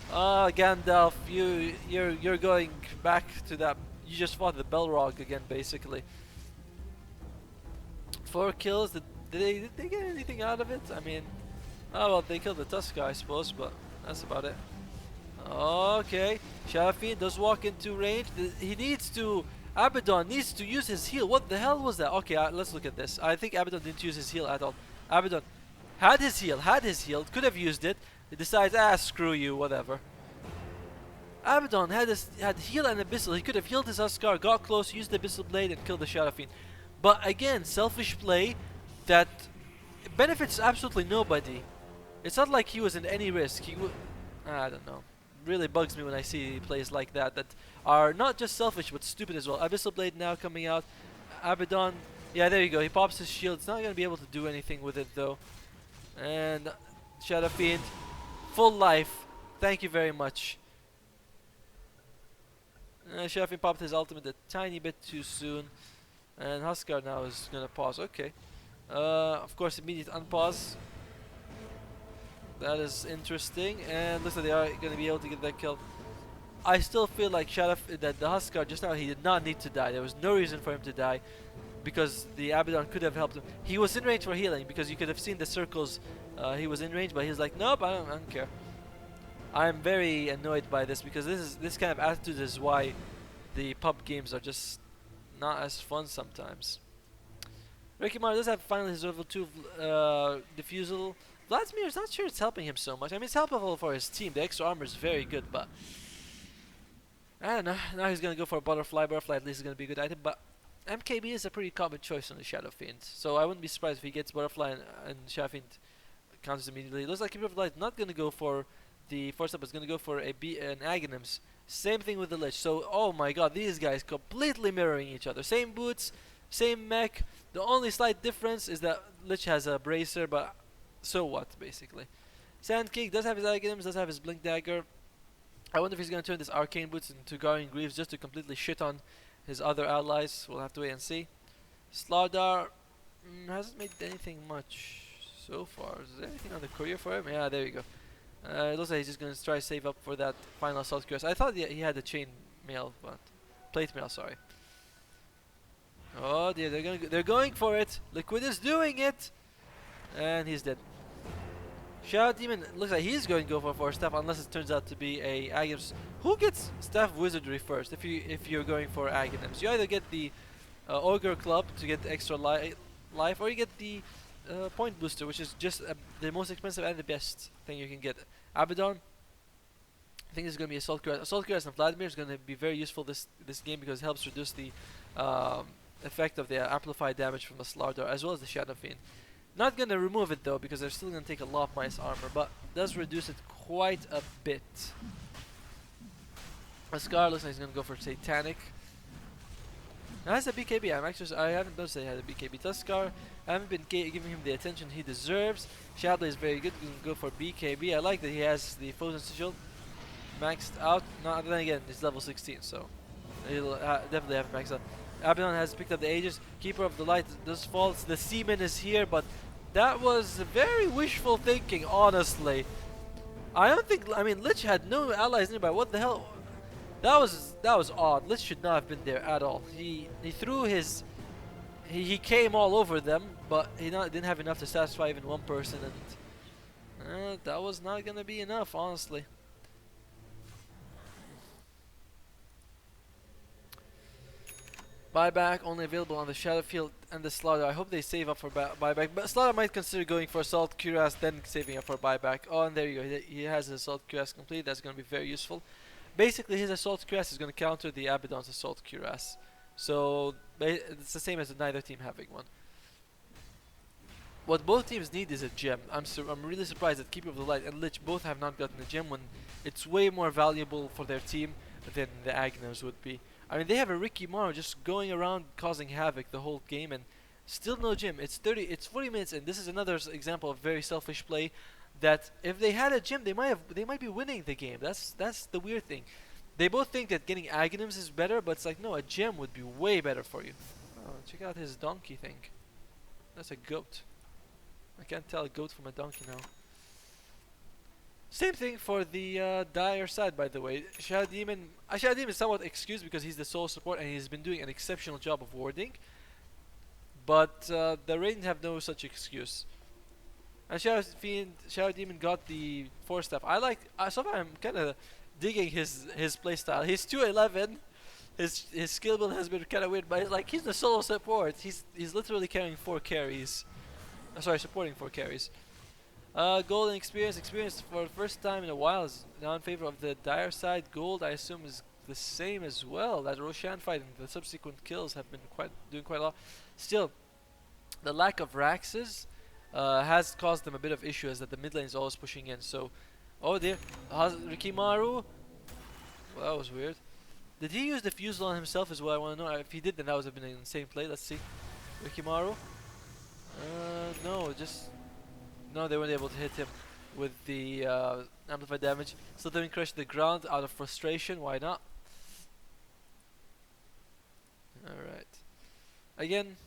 Gandalf, you're going back to that. You just fought the Belrog again, basically. 4 kills. Did they get anything out of it? I mean, oh well, they killed the Tusker, I suppose, but that's about it. Okay, Shafi does walk into range. Abaddon needs to use his heal. What the hell was that? Okay, let's look at this. I think Abaddon didn't use his heal at all. Abaddon had his heal, could have used it. He decides, screw you, whatever. Abaddon had heal and Abyssal. He could have healed his Huskar, got close, used the Abyssal Blade, and killed the Shadow Fiend. But again, selfish play that benefits absolutely nobody. It's not like he was in any risk. I don't know. Really bugs me when I see plays like that are not just selfish but stupid as well. Abyssal Blade now coming out. Abaddon, yeah, there you go. He pops his shield. It's not going to be able to do anything with it though. And Shadow Fiend, full life. Thank you very much. Shadow Fiend popped his ultimate a tiny bit too soon. And Huskar now is going to pause. Okay. Of course, immediate unpause. That is interesting, and looks like they are going to be able to get that kill. I still feel like that the Huskar just now, he did not need to die. There was no reason for him to die because the Abaddon could have helped him. He was in range for healing because you could have seen the circles. He was in range, but he was like, nope, I don't care. I'm very annoyed by this because this kind of attitude is why the pub games are just not as fun sometimes. Ricky Maru does have finally his level 2 defusal. Vladimir's not sure it's helping him so much. I mean, it's helpful for his team. The extra armor is very good, but I don't know. Now he's going to go for a Butterfly. Butterfly at least is going to be a good item, but MKB is a pretty common choice on the Shadow Fiend. So I wouldn't be surprised if he gets Butterfly and Shadow Fiend counters immediately. It looks like Keeper of the Light not going to go for the first up. It's going to go for an Aghanims. Same thing with the Lich. So, oh my god, these guys completely mirroring each other. Same boots, same mech. The only slight difference is that Lich has a Bracer, but so what, basically. Sand King does have his Aghanims, does have his Blink Dagger. I wonder if he's going to turn this Arcane Boots into Guardian Greaves just to completely shit on his other allies. We'll have to wait and see. Slardar hasn't made anything much so far. Is there anything on the courier for him? Yeah, there you go. It looks like he's just going to try to save up for that final assault quest. I thought he had the chain mail, but plate mail, sorry. Oh dear, they're going for it. Liquid is doing it, and he's dead. Shadow Demon looks like he's going to go for staff unless it turns out to be a Aghanims. Who gets staff wizardry first if you're going for Aghanims? You either get the Ogre Club to get the extra life, or you get the point booster, which is just the most expensive and the best thing you can get. Abaddon I think this is going to be Assault Cuirass. Assault Cuirass and Vladimir is going to be very useful this game because it helps reduce the um, effect of the amplified damage from the Slardar as well as the Shadow Fiend. Not going to remove it though because they're still going to take a lot of minus armor, but does reduce it quite a bit. Ascar looks like he's going to go for Satanic. Now has a BKB. I haven't noticed that he had a BKB. Tuskar, I haven't been giving him the attention he deserves. Shadowblade is very good. He's going to go for BKB. I like that he has the Frozen Sigil maxed out. No, then again, he's level 16, so he'll definitely have it maxed out. Abaddon has picked up the Aegis. Keeper of the Light does fall. The Seaman is here, but that was very wishful thinking, honestly. I don't think. I mean, Lich had no allies nearby. What the hell? That was odd. Lich should not have been there at all. He threw his. He came all over them, but he didn't have enough to satisfy even one person, and that was not gonna be enough, honestly. Buyback only available on the Shadowfield and the Slaughter. I hope they save up for buyback, but Slaughter might consider going for Assault Cuirass, then saving up for buyback. Oh, and there you go. He has his Assault Cuirass complete. That's going to be very useful. Basically, his Assault Cuirass is going to counter the Abaddon's Assault Cuirass. So it's the same as neither team having one. What both teams need is a gem. I'm really surprised that Keeper of the Light and Lich both have not gotten a gem when it's way more valuable for their team than the Agnars would be. I mean, they have a Ricky Morrow just going around causing havoc the whole game, and still no gem. It's 40 minutes, and this is another example of very selfish play. That if they had a gem, they might be winning the game. That's the weird thing. They both think that getting Aghanims is better, but it's like no, a gem would be way better for you. Oh, check out his donkey thing. That's a goat. I can't tell a goat from a donkey now. Same thing for the Dire side, by the way. Shadow Demon is somewhat excused because he's the sole support and he's been doing an exceptional job of warding. But the Radiant have no such excuse. And Shadow Demon got the 4-staff. So far I'm kind of digging his playstyle. He's 211. His skill build has been kind of weird, but like he's the solo support. He's literally carrying 4 carries. Sorry, supporting 4 carries. Gold and experience for the first time in a while is now in favor of the Dire side. Gold, I assume, is the same as well. That Roshan fight and the subsequent kills have been doing quite a lot. Still, the lack of Raxes has caused them a bit of issues that the mid lane is always pushing in. So, oh dear, Rikimaru. Well, that was weird. Did he use the Fusel on himself as well? I want to know. If he did, then that would have been an insane play. Let's see. Rikimaru. No, they weren't able to hit him with the amplified damage. Still doing crush the ground out of frustration. Why not? Alright. Again,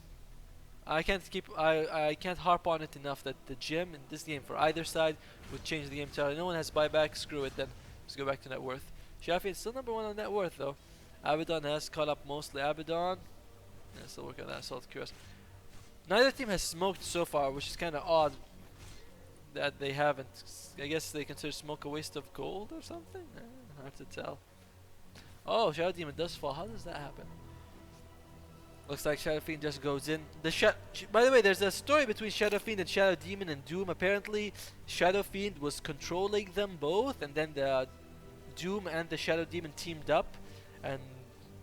I can't harp on it enough that the gem in this game for either side would change the game entirely. No one has buyback. Screw it then. Let's go back to net worth. Shafi is still number 1 on net worth though. Abaddon has caught up mostly. Abaddon. Yeah, still working on that Assault Cuirass. Neither team has smoked so far, which is kind of odd that they haven't. I guess they consider smoke a waste of gold or something? Hard to tell. Oh, Shadow Demon does fall. How does that happen? Looks like Shadow Fiend just goes in. By the way, there's a story between Shadow Fiend and Shadow Demon and Doom. Apparently, Shadow Fiend was controlling them both, and then the Doom and the Shadow Demon teamed up and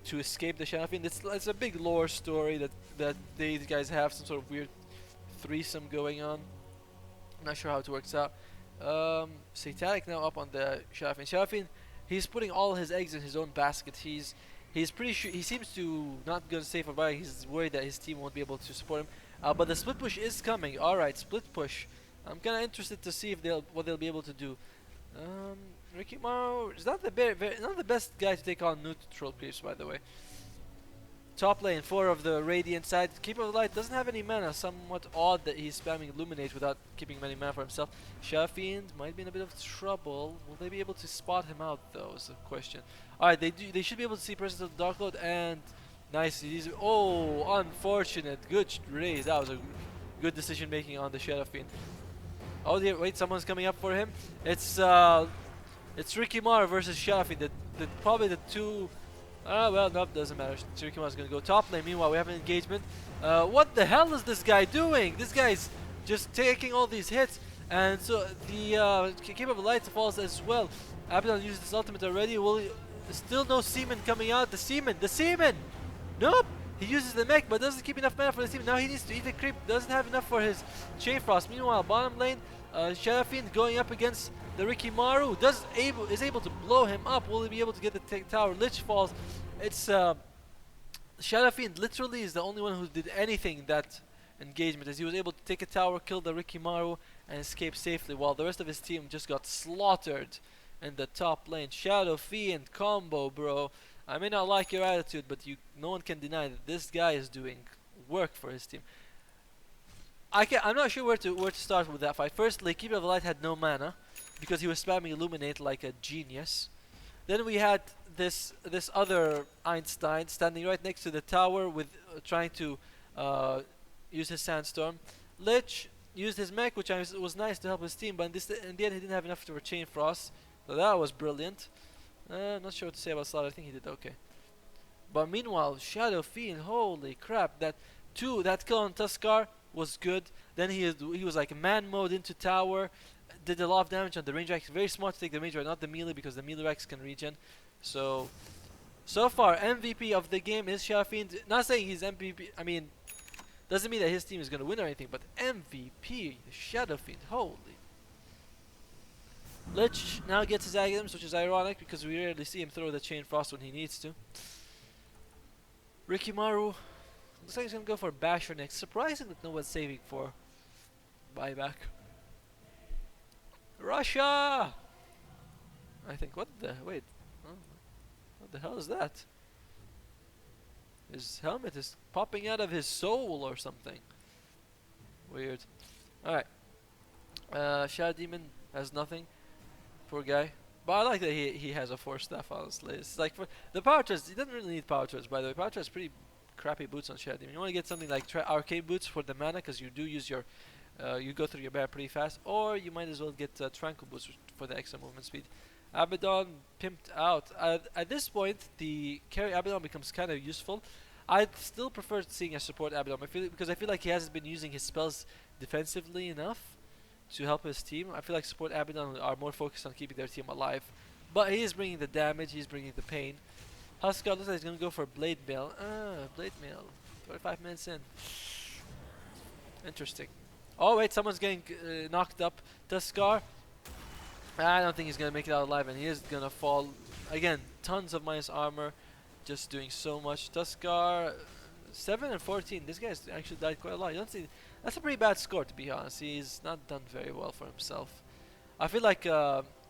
to escape the Shadow Fiend. It's a big lore story that these guys have some sort of weird threesome going on. Not sure how it works out. Satanic now up on the Shadow Fiend. Shadow Fiend, he's putting all his eggs in his own basket. He's pretty sure. He seems to not going to save for buying. He's worried that his team won't be able to support him. But the split push is coming. All right, split push. I'm kind of interested to see if what they'll be able to do. Ricky Morrow is not the best guy to take on neutral creeps, by the way. Top lane, 4 of the Radiant side. Keeper of the Light doesn't have any mana. Somewhat odd that he's spamming Illuminate without keeping many mana for himself. Shadow Fiend might be in a bit of trouble. Will they be able to spot him out though? Is the question. Alright, they should be able to see presence of the Dark Lord and nice. Oh, unfortunate. Good raise. That was a good decision making on the Shadow Fiend. Oh dear, wait, someone's coming up for him. It's Ricky Mara versus Shadow Fiend. Probably the two. Well, nope, doesn't matter. Tsurikima's gonna go top lane. Meanwhile, we have an engagement. What the hell is this guy doing? This guy's just taking all these hits. And so the Keeper of the Light falls as well. Abaddon used his ultimate already. Still no Seaman coming out. The Seaman! Nope! He uses the mech but doesn't keep enough mana for the Seaman. Now he needs to eat the creep. Doesn't have enough for his Chain Frost. Meanwhile, bottom lane, Shadow Fiend going up against the Rikimaru. Is able to blow him up. Will he be able to get the tower? Lich falls. It's Shadow Fiend literally is the only one who did anything in that engagement, as he was able to take a tower, kill the Rikimaru, and escape safely, while the rest of his team just got slaughtered in the top lane. Shadow Fiend combo, bro. I may not like your attitude, but no one can deny that this guy is doing work for his team. I'm not sure where to start with that fight. Firstly, Keeper of the Light had no mana because he was spamming Illuminate like a genius. Then we had this other Einstein standing right next to the tower with trying to use his Sandstorm. Lich used his mech, which was nice to help his team, but in the end he didn't have enough for Chain Frost. So that was brilliant. Not sure what to say about Slaughter. I think he did okay. But meanwhile, Shadow Fiend, holy crap! That kill on Tuskar was good. Then he was like man mode into tower, did a lot of damage on the range rack. Very smart to take the range rack, not the melee, because the melee racks can regen. So far MVP of the game is Shadow Fiend. Not saying he's MVP. I mean, doesn't mean that his team is gonna win or anything. But MVP, Shadow Fiend, holy. Lich now gets his items, which is ironic because we rarely see him throw the Chain Frost when he needs to. Rikimaru looks like he's gonna go for Basher next. Surprising that no one's saving for buyback. Russia! I think, wait. Oh, what the hell is that? His helmet is popping out of his soul or something. Weird. Alright. Shadow Demon has nothing. Poor guy. But I like that he has a Force Staff, honestly. It's like for the Power Treads, he doesn't really need Power Treads, by the way. Power Treads pretty crappy boots on Shadow Demon. You want to get something like Arcade Boots for the mana, because you do use your you go through your bear pretty fast, or you might as well get Tranquil Boots for the extra movement speed. Abaddon pimped out. At this point, the carry Abaddon becomes kind of useful. I'd still prefer seeing a support Abaddon. Because I feel like he hasn't been using his spells defensively enough to help his team. I feel like support Abaddon are more focused on keeping their team alive. But he is bringing the damage, he's bringing the pain. Huskar looks like he's going to go for Blade Mail. Blade Mail. 25 minutes in. Interesting. Oh wait, someone's getting knocked up. Tuskar. I don't think he's going to make it out alive, and he is going to fall. Again, tons of minus armor. Just doing so much. Tuskar, 7 and 14. This guy's actually died quite a lot. You don't see. That's a pretty bad score, to be honest. He's not done very well for himself. I feel like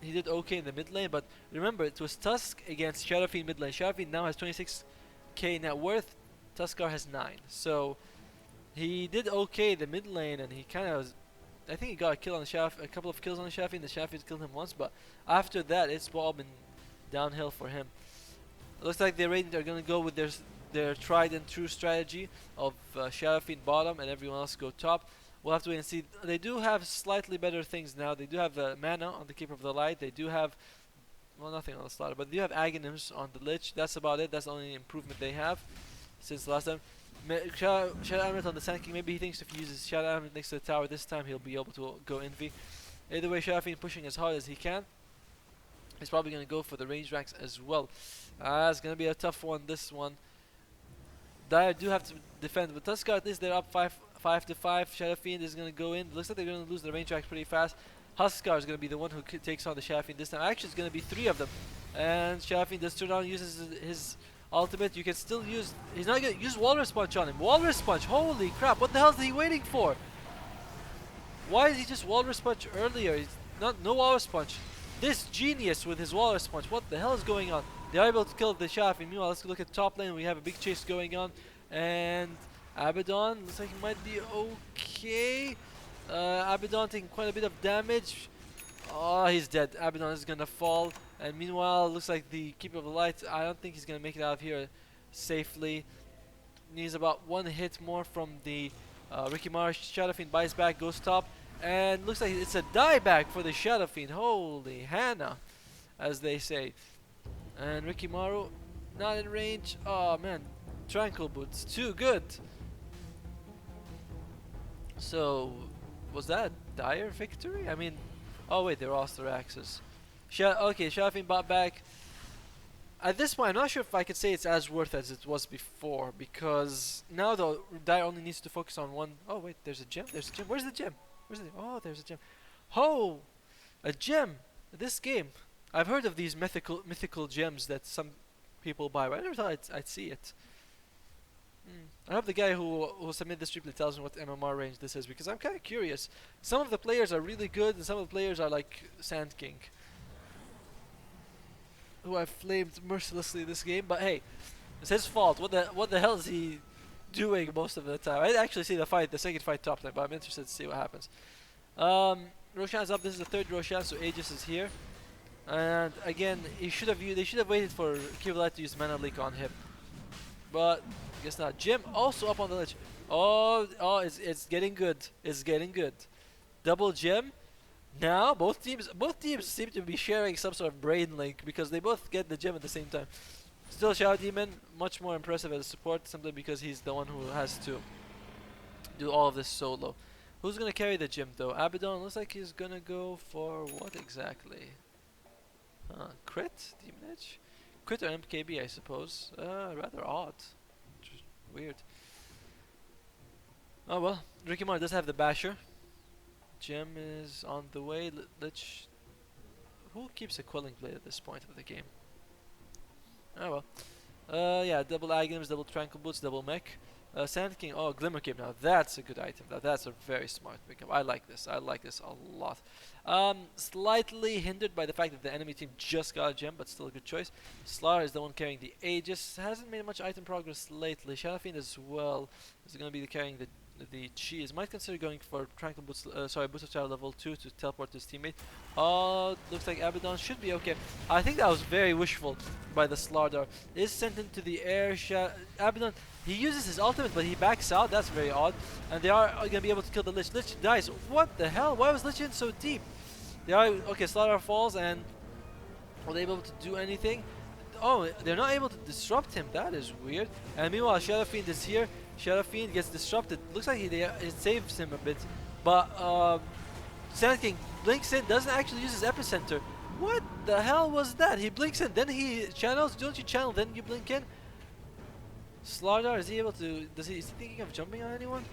he did okay in the mid lane, but remember, it was Tusk against Shadow Fiend mid lane. Shadow Fiend now has 26k net worth. Tuskar has 9. So he did okay in the mid lane, and he kind of, I think he got a kill on the Shadow, a couple of kills on the Shadow Fiend. The Shadow Fiend killed him once, but after that, it's all been downhill for him. It looks like the Radiant are going to go with their tried and true strategy of Shadow Fiend bottom and everyone else go top. We'll have to wait and see. They do have slightly better things now. They do have mana on the Keeper of the Light. They do have, well, nothing on the Slaughter, but they do have Aghanims on the Lich. That's about it. That's the only improvement they have since last time. Shadow Amulet on the Sand King. Maybe he thinks if he uses Shadow Amulet next to the tower this time, he'll be able to go Envy. Either way, Shadow Fiend pushing as hard as he can. He's probably going to go for the range racks as well. It's going to be a tough one, this one. Dire do have to defend, but Tuskar, at least they're up 5 to 5. Shadow Fiend is going to go in. Looks like they're going to lose the range racks pretty fast. Huskar is going to be the one who takes on the Shadow Fiend this time. Actually, it's going to be 3 of them. And Shadow Fiend does turn on, uses his ultimate. You can still use, he's not going to use Walrus Punch on him. Walrus Punch, holy crap, what the hell is he waiting for? Why is he just Walrus Punch earlier? He's no Walrus Punch. This genius with his Walrus Punch, what the hell is going on? They are able to kill the Shadow Fiend. Meanwhile, let's look at top lane. We have a big chase going on. And Abaddon looks like he might be okay. Abaddon taking quite a bit of damage. Oh, he's dead. Abaddon is going to fall. And meanwhile, looks like the Keeper of the Light, I don't think he's going to make it out of here safely. Needs about 1 hit more from the Rikimaru. Shadow Fiend buys back, goes top. And looks like it's a dieback for the Shadow Fiend. Holy Hannah, as they say. And Rikimaru not in range. Oh man, Tranquil Boots, too good. So, was that dire victory? I mean, oh wait, they lost their axes. Okay, Shafin bought back. At this point, I'm not sure if I could say it's as worth as it was before, because now the Dire only needs to focus on one. Oh wait, there's a gem. There's a gem. Where's the gem? Where's the? Oh, there's a gem. Oh, a gem. This game. I've heard of these mythical gems that some people buy, but I never thought I'd see it. I hope the guy who submitted this replay tells me what MMR range this is, because I'm kind of curious. Some of the players are really good, and some of the players are like Sand King, who I've flamed mercilessly this game. But hey, it's his fault. What the hell is he doing most of the time? I didn't actually see the second fight top time, but I'm interested to see what happens. Roshan's up. This is the third Roshan, so Aegis is here. And again, they should have waited for Kivalight to use Mana Leak on him, but I guess not. Jim also up on the ledge. Oh, it's getting good. It's getting good. Double Gem. Now both teams seem to be sharing some sort of brain link, because they both get the gem at the same time. Still, Shadow Demon much more impressive as a support, simply because he's the one who has to do all of this solo. Who's gonna carry the gem though? Abaddon looks like he's gonna go for what exactly? Crit? Demon Edge? Crit or MKB, I suppose. Rather odd. Just weird. Oh well, Ricky Mar does have the Basher. Gem is on the way. Lich. Who keeps a Quelling Blade at this point of the game? Oh well. Yeah, double Aghanim's, double Tranquil Boots, double Mech. Sand King, oh, Glimmer Cape now. That's a good item. That's a very smart pickup. I like this. I like this a lot. Slightly hindered by the fact that the enemy team just got a gem, but still a good choice. Slar is the one carrying the Aegis. Hasn't made much item progress lately. Shadowfiend as well is going to be carrying the cheese. Might consider going for Tranquil Boots, Boost of Child level 2 to teleport to his teammate. Looks like Abaddon should be okay. I think that was very wishful by the Slardar. Is sent into the air. Abaddon, he uses his ultimate, but he backs out. That's very odd. And they are going to be able to kill the Lich. Lich dies. What the hell? Why was Lich in so deep? They are okay. Slardar falls, and are they able to do anything? Oh, they're not able to disrupt him. That is weird. And meanwhile, Shadowfiend is here. Shadowfiend gets disrupted. Looks like it saves him a bit. But Sand King blinks in, doesn't actually use his epicenter. What the hell was that? He blinks in, then he channels. Don't you channel, then you blink in? Slardar, is he able to... is he thinking of jumping on anyone?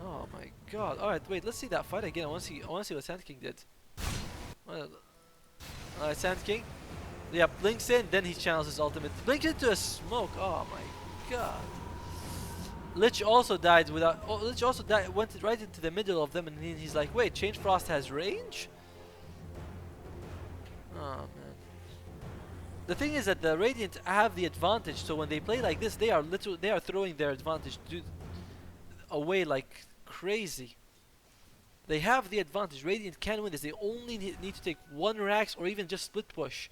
Oh my god. Alright, wait, let's see that fight again. I want to see what Sand King did. Sand King. Yeah, blinks in, then he channels his ultimate. Blinks into a smoke. Oh my god. Lich also died without... Lich also went right into the middle of them, and he's like, wait, Change Frost has range? Oh man. The thing is that the Radiant have the advantage, so when they play like this, they are throwing their advantage away like crazy. They have the advantage. Radiant can win this. They only need to take one Rax or even just split push.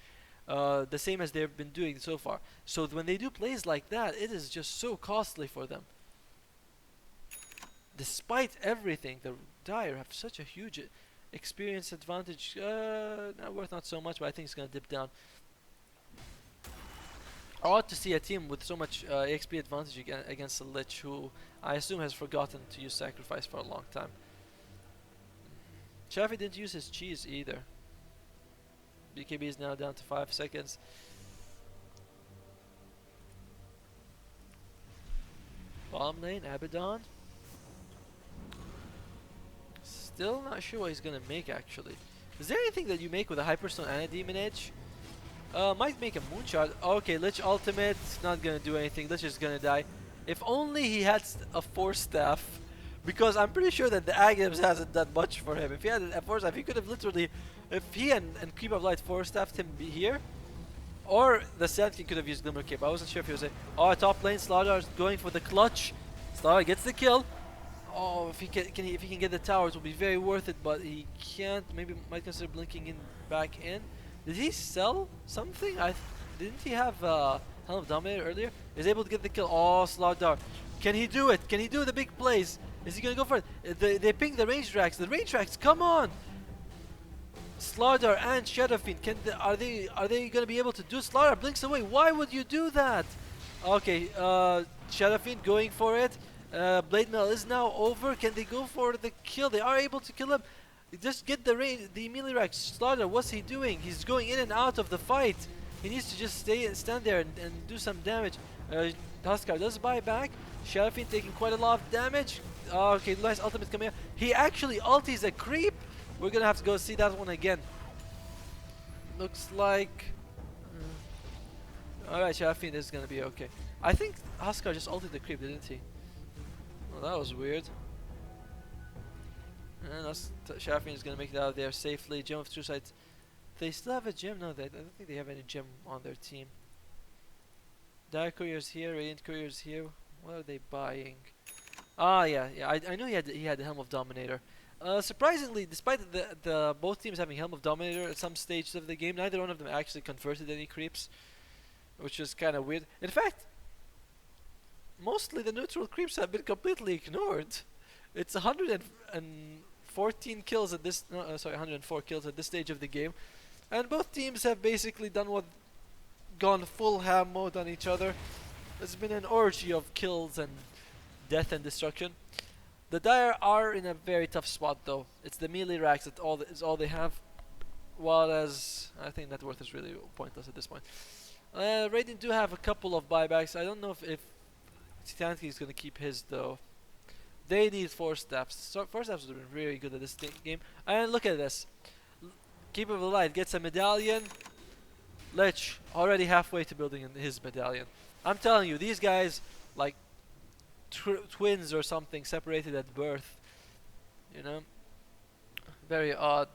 The same as they've been doing so far. So when they do plays like that, it is just so costly for them. Despite everything, the Dire have such a huge experience advantage. Not so much, but I think it's going to dip down. Odd to see a team with so much XP advantage against a Lich who I assume has forgotten to use Sacrifice for a long time. Shafi didn't use his cheese either. BKB is now down to 5 seconds. Bottom lane, Abaddon. Still not sure what he's gonna make actually. Is there anything that you make with a Hyperstone and a Demon Edge? Might make a Moonshot. Okay, Lich ultimate, not gonna do anything. Lich is gonna die. If only he had a Force Staff. Because I'm pretty sure that the Aghanim's hasn't done much for him. If he had a Force Staff, he could have literally... If he and Creep of Light Force Staffed him here, or the Sand King could have used Glimmer Cape. I wasn't sure if he was top lane, Slardar is going for the clutch. Slardar gets the kill. Oh, if he can get the tower, it will be very worth it, but he can't. Maybe might consider blinking in back in. Did he sell something? Didn't he have Helm of Dominator earlier? Is able to get the kill. Oh, Slardar. Can he do it? Can he do the big plays? Is he gonna go for it? They ping the range tracks. The range tracks, come on! Slardar and Shadowfiend, are they gonna be able to do? Slardar blinks away. Why would you do that? Okay, Shadowfiend going for it. Blade Mail is now over. Can they go for the kill? They are able to kill him. Just get the melee rack. Slaughter, what's he doing? He's going in and out of the fight. He needs to just stand there and do some damage. Huskar does buy back. Sharafin taking quite a lot of damage. Oh, okay, nice ultimate coming out. He actually ulties a creep. We're gonna have to go see that one again. Looks like... Alright, Sharafin is gonna be okay. I think Huskar just ulted the creep, didn't he? Well, that was weird. And Sharafin is gonna make it out of there safely. Gem of True Sight. They still have a gem? No, I don't think they have any gem on their team. Dire Courier's here, Radiant Courier's here. What are they buying? Ah, yeah. I knew he had the Helm of Dominator. Surprisingly, despite the both teams having Helm of Dominator at some stages of the game, neither one of them actually converted any creeps, which is kind of weird. In fact, mostly the neutral creeps have been completely ignored. It's 114 kills at this. No, sorry, 104 kills at this stage of the game, and both teams have basically gone full ham mode on each other. There's been an orgy of kills and death and destruction. The Dire are in a very tough spot though. It's the melee racks that is all they have. While as I think net worth is really pointless at this point. Radiant do have a couple of buybacks. I don't know if Titansky is gonna keep his though. They need 4 steps. So 4 steps would have been very good at this game. And look at this. Keeper of the Light gets a medallion. Lich already halfway to building his medallion. I'm telling you, these guys like twins or something, separated at birth. You know, very odd.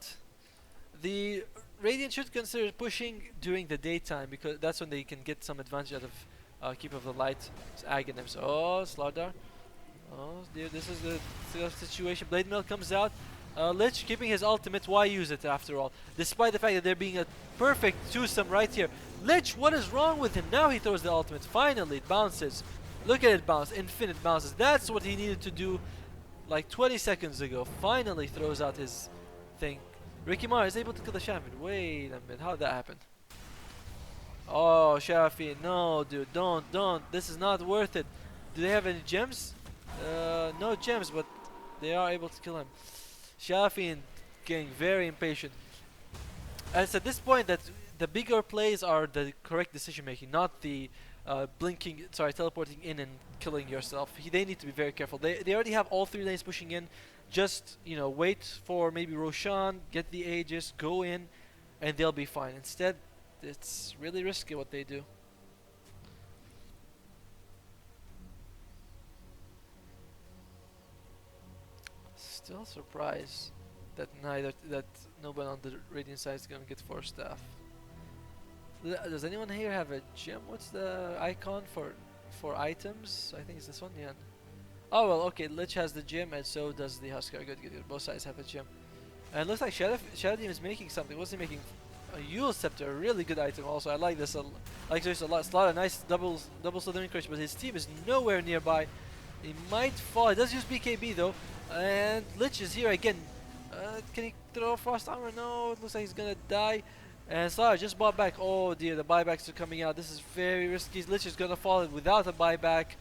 The Radiant should consider pushing during the daytime because that's when they can get some advantage out of Keeper of the Light. It's Aghanim. Oh, Slaughter. Oh dear, this is the situation. Blade Mail comes out. Lich keeping his ultimate. Why use it after all? Despite the fact that there being a perfect twosome right here. Lich, what is wrong with him? Now he throws the ultimate. Finally, it bounces. Look at it bounce. Infinite bounces. That's what he needed to do like 20 seconds ago. Finally throws out his thing. Ricky Mar is able to kill the champion. Wait a minute. How did that happen? Oh, Shafi. No, dude. Don't. This is not worth it. Do they have any gems? No gems, but they are able to kill him. Shafi getting very impatient. And it's at this point that the bigger plays are the correct decision making, not the teleporting in and killing yourself. They need to be very careful. They already have all 3 lanes pushing in. Just, you know, wait for maybe Roshan, get the Aegis, go in, and they'll be fine. Instead, it's really risky what they do. Still surprised that no one on the Radiant side is gonna get 4 staff. Does anyone here have a gem? What's the icon for items? I think it's this one. Yeah. Oh well, okay. Lich has the gem, and so does the Huskar. Good. Both sides have a gem. And it looks like Shadow Team is making something. What's he making? A Yule Scepter, a really good item. Also, I like this. Like there's a lot of nice double slithering courage, but his team is nowhere nearby. He might fall. It does use BKB though, and Lich is here again. Can he throw Frost Armor? No, it looks like he's gonna die. And Slar just bought back. Oh dear, the buybacks are coming out. This is very risky. Lich is gonna fall without a buyback.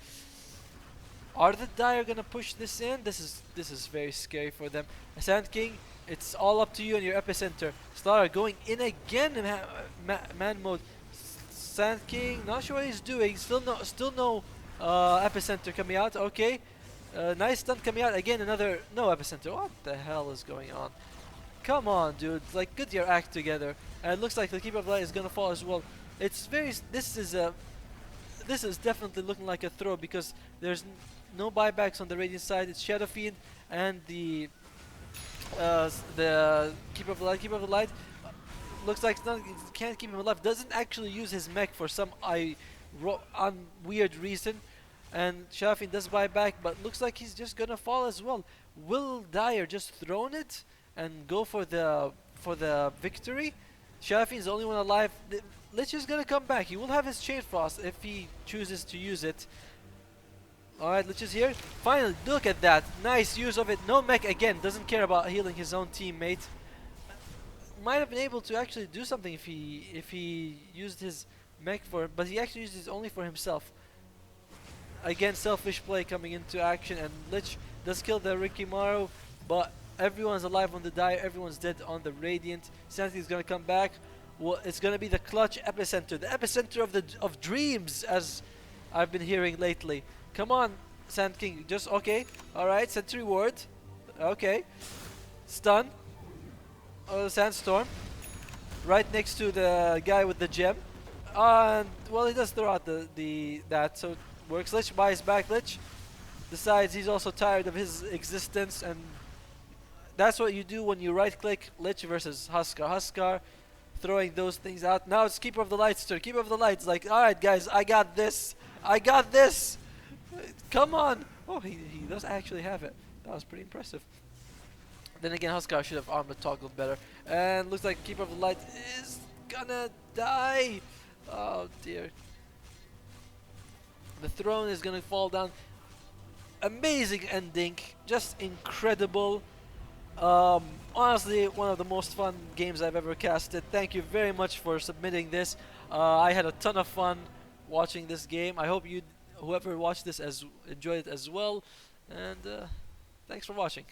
Are the Dire gonna push this in? This is very scary for them. Sand King, it's all up to you and your epicenter. Slar going in again in man mode. Sand King, not sure what he's doing. Still no epicenter coming out. Okay, nice stun coming out again. Another no epicenter. What the hell is going on? Come on, dude. Like, get your act together. And it looks like the Keeper of the Light is gonna fall as well. It's very. This is definitely looking like a throw because there's no buybacks on the Radiant side. It's Shadow Fiend and the Keeper of the Light. Keeper of the Light looks like can't keep him alive. Doesn't actually use his mech for some weird reason. And Shadow Fiend does buy back, but looks like he's just gonna fall as well. Will Dire just thrown it and go for the victory? Shadow Fiend is the only one alive. Lich is gonna come back. He will have his Chain Frost if he chooses to use it. Alright, Lich is here. Finally, look at that. Nice use of it. No mech again. Doesn't care about healing his own teammate. Might have been able to actually do something if he used his mech but he actually used it only for himself. Again, selfish play coming into action, and Lich does kill the Rikimaru, but Everyone's alive on the Dire. Everyone's dead on the Radiant. Santi's gonna come back. Well, it's gonna be the clutch epicenter, the epicenter of dreams, as I've been hearing lately. Come on, Sand King. Just okay. All right. Sentry ward. Okay. Stun. Oh, Sandstorm. Right next to the guy with the gem. And well, he does throw out that, so it works. Lich buys back. Lich decides he's also tired of his existence, and that's what you do when you right-click Lich versus Huskar. Huskar throwing those things out. Now it's Keeper of the Lights turn. Keeper of the Lights like, all right, guys, I got this. I got this. Come on. Oh, he does actually have it. That was pretty impressive. Then again, Huskar should have armor toggled better. And looks like Keeper of the Light is gonna die. Oh dear. The throne is gonna fall down. Amazing ending. Just incredible. Honestly, one of the most fun games I've ever casted. Thank you very much for submitting this. I had a ton of fun watching this game. I hope whoever watched this enjoyed it as well. And thanks for watching.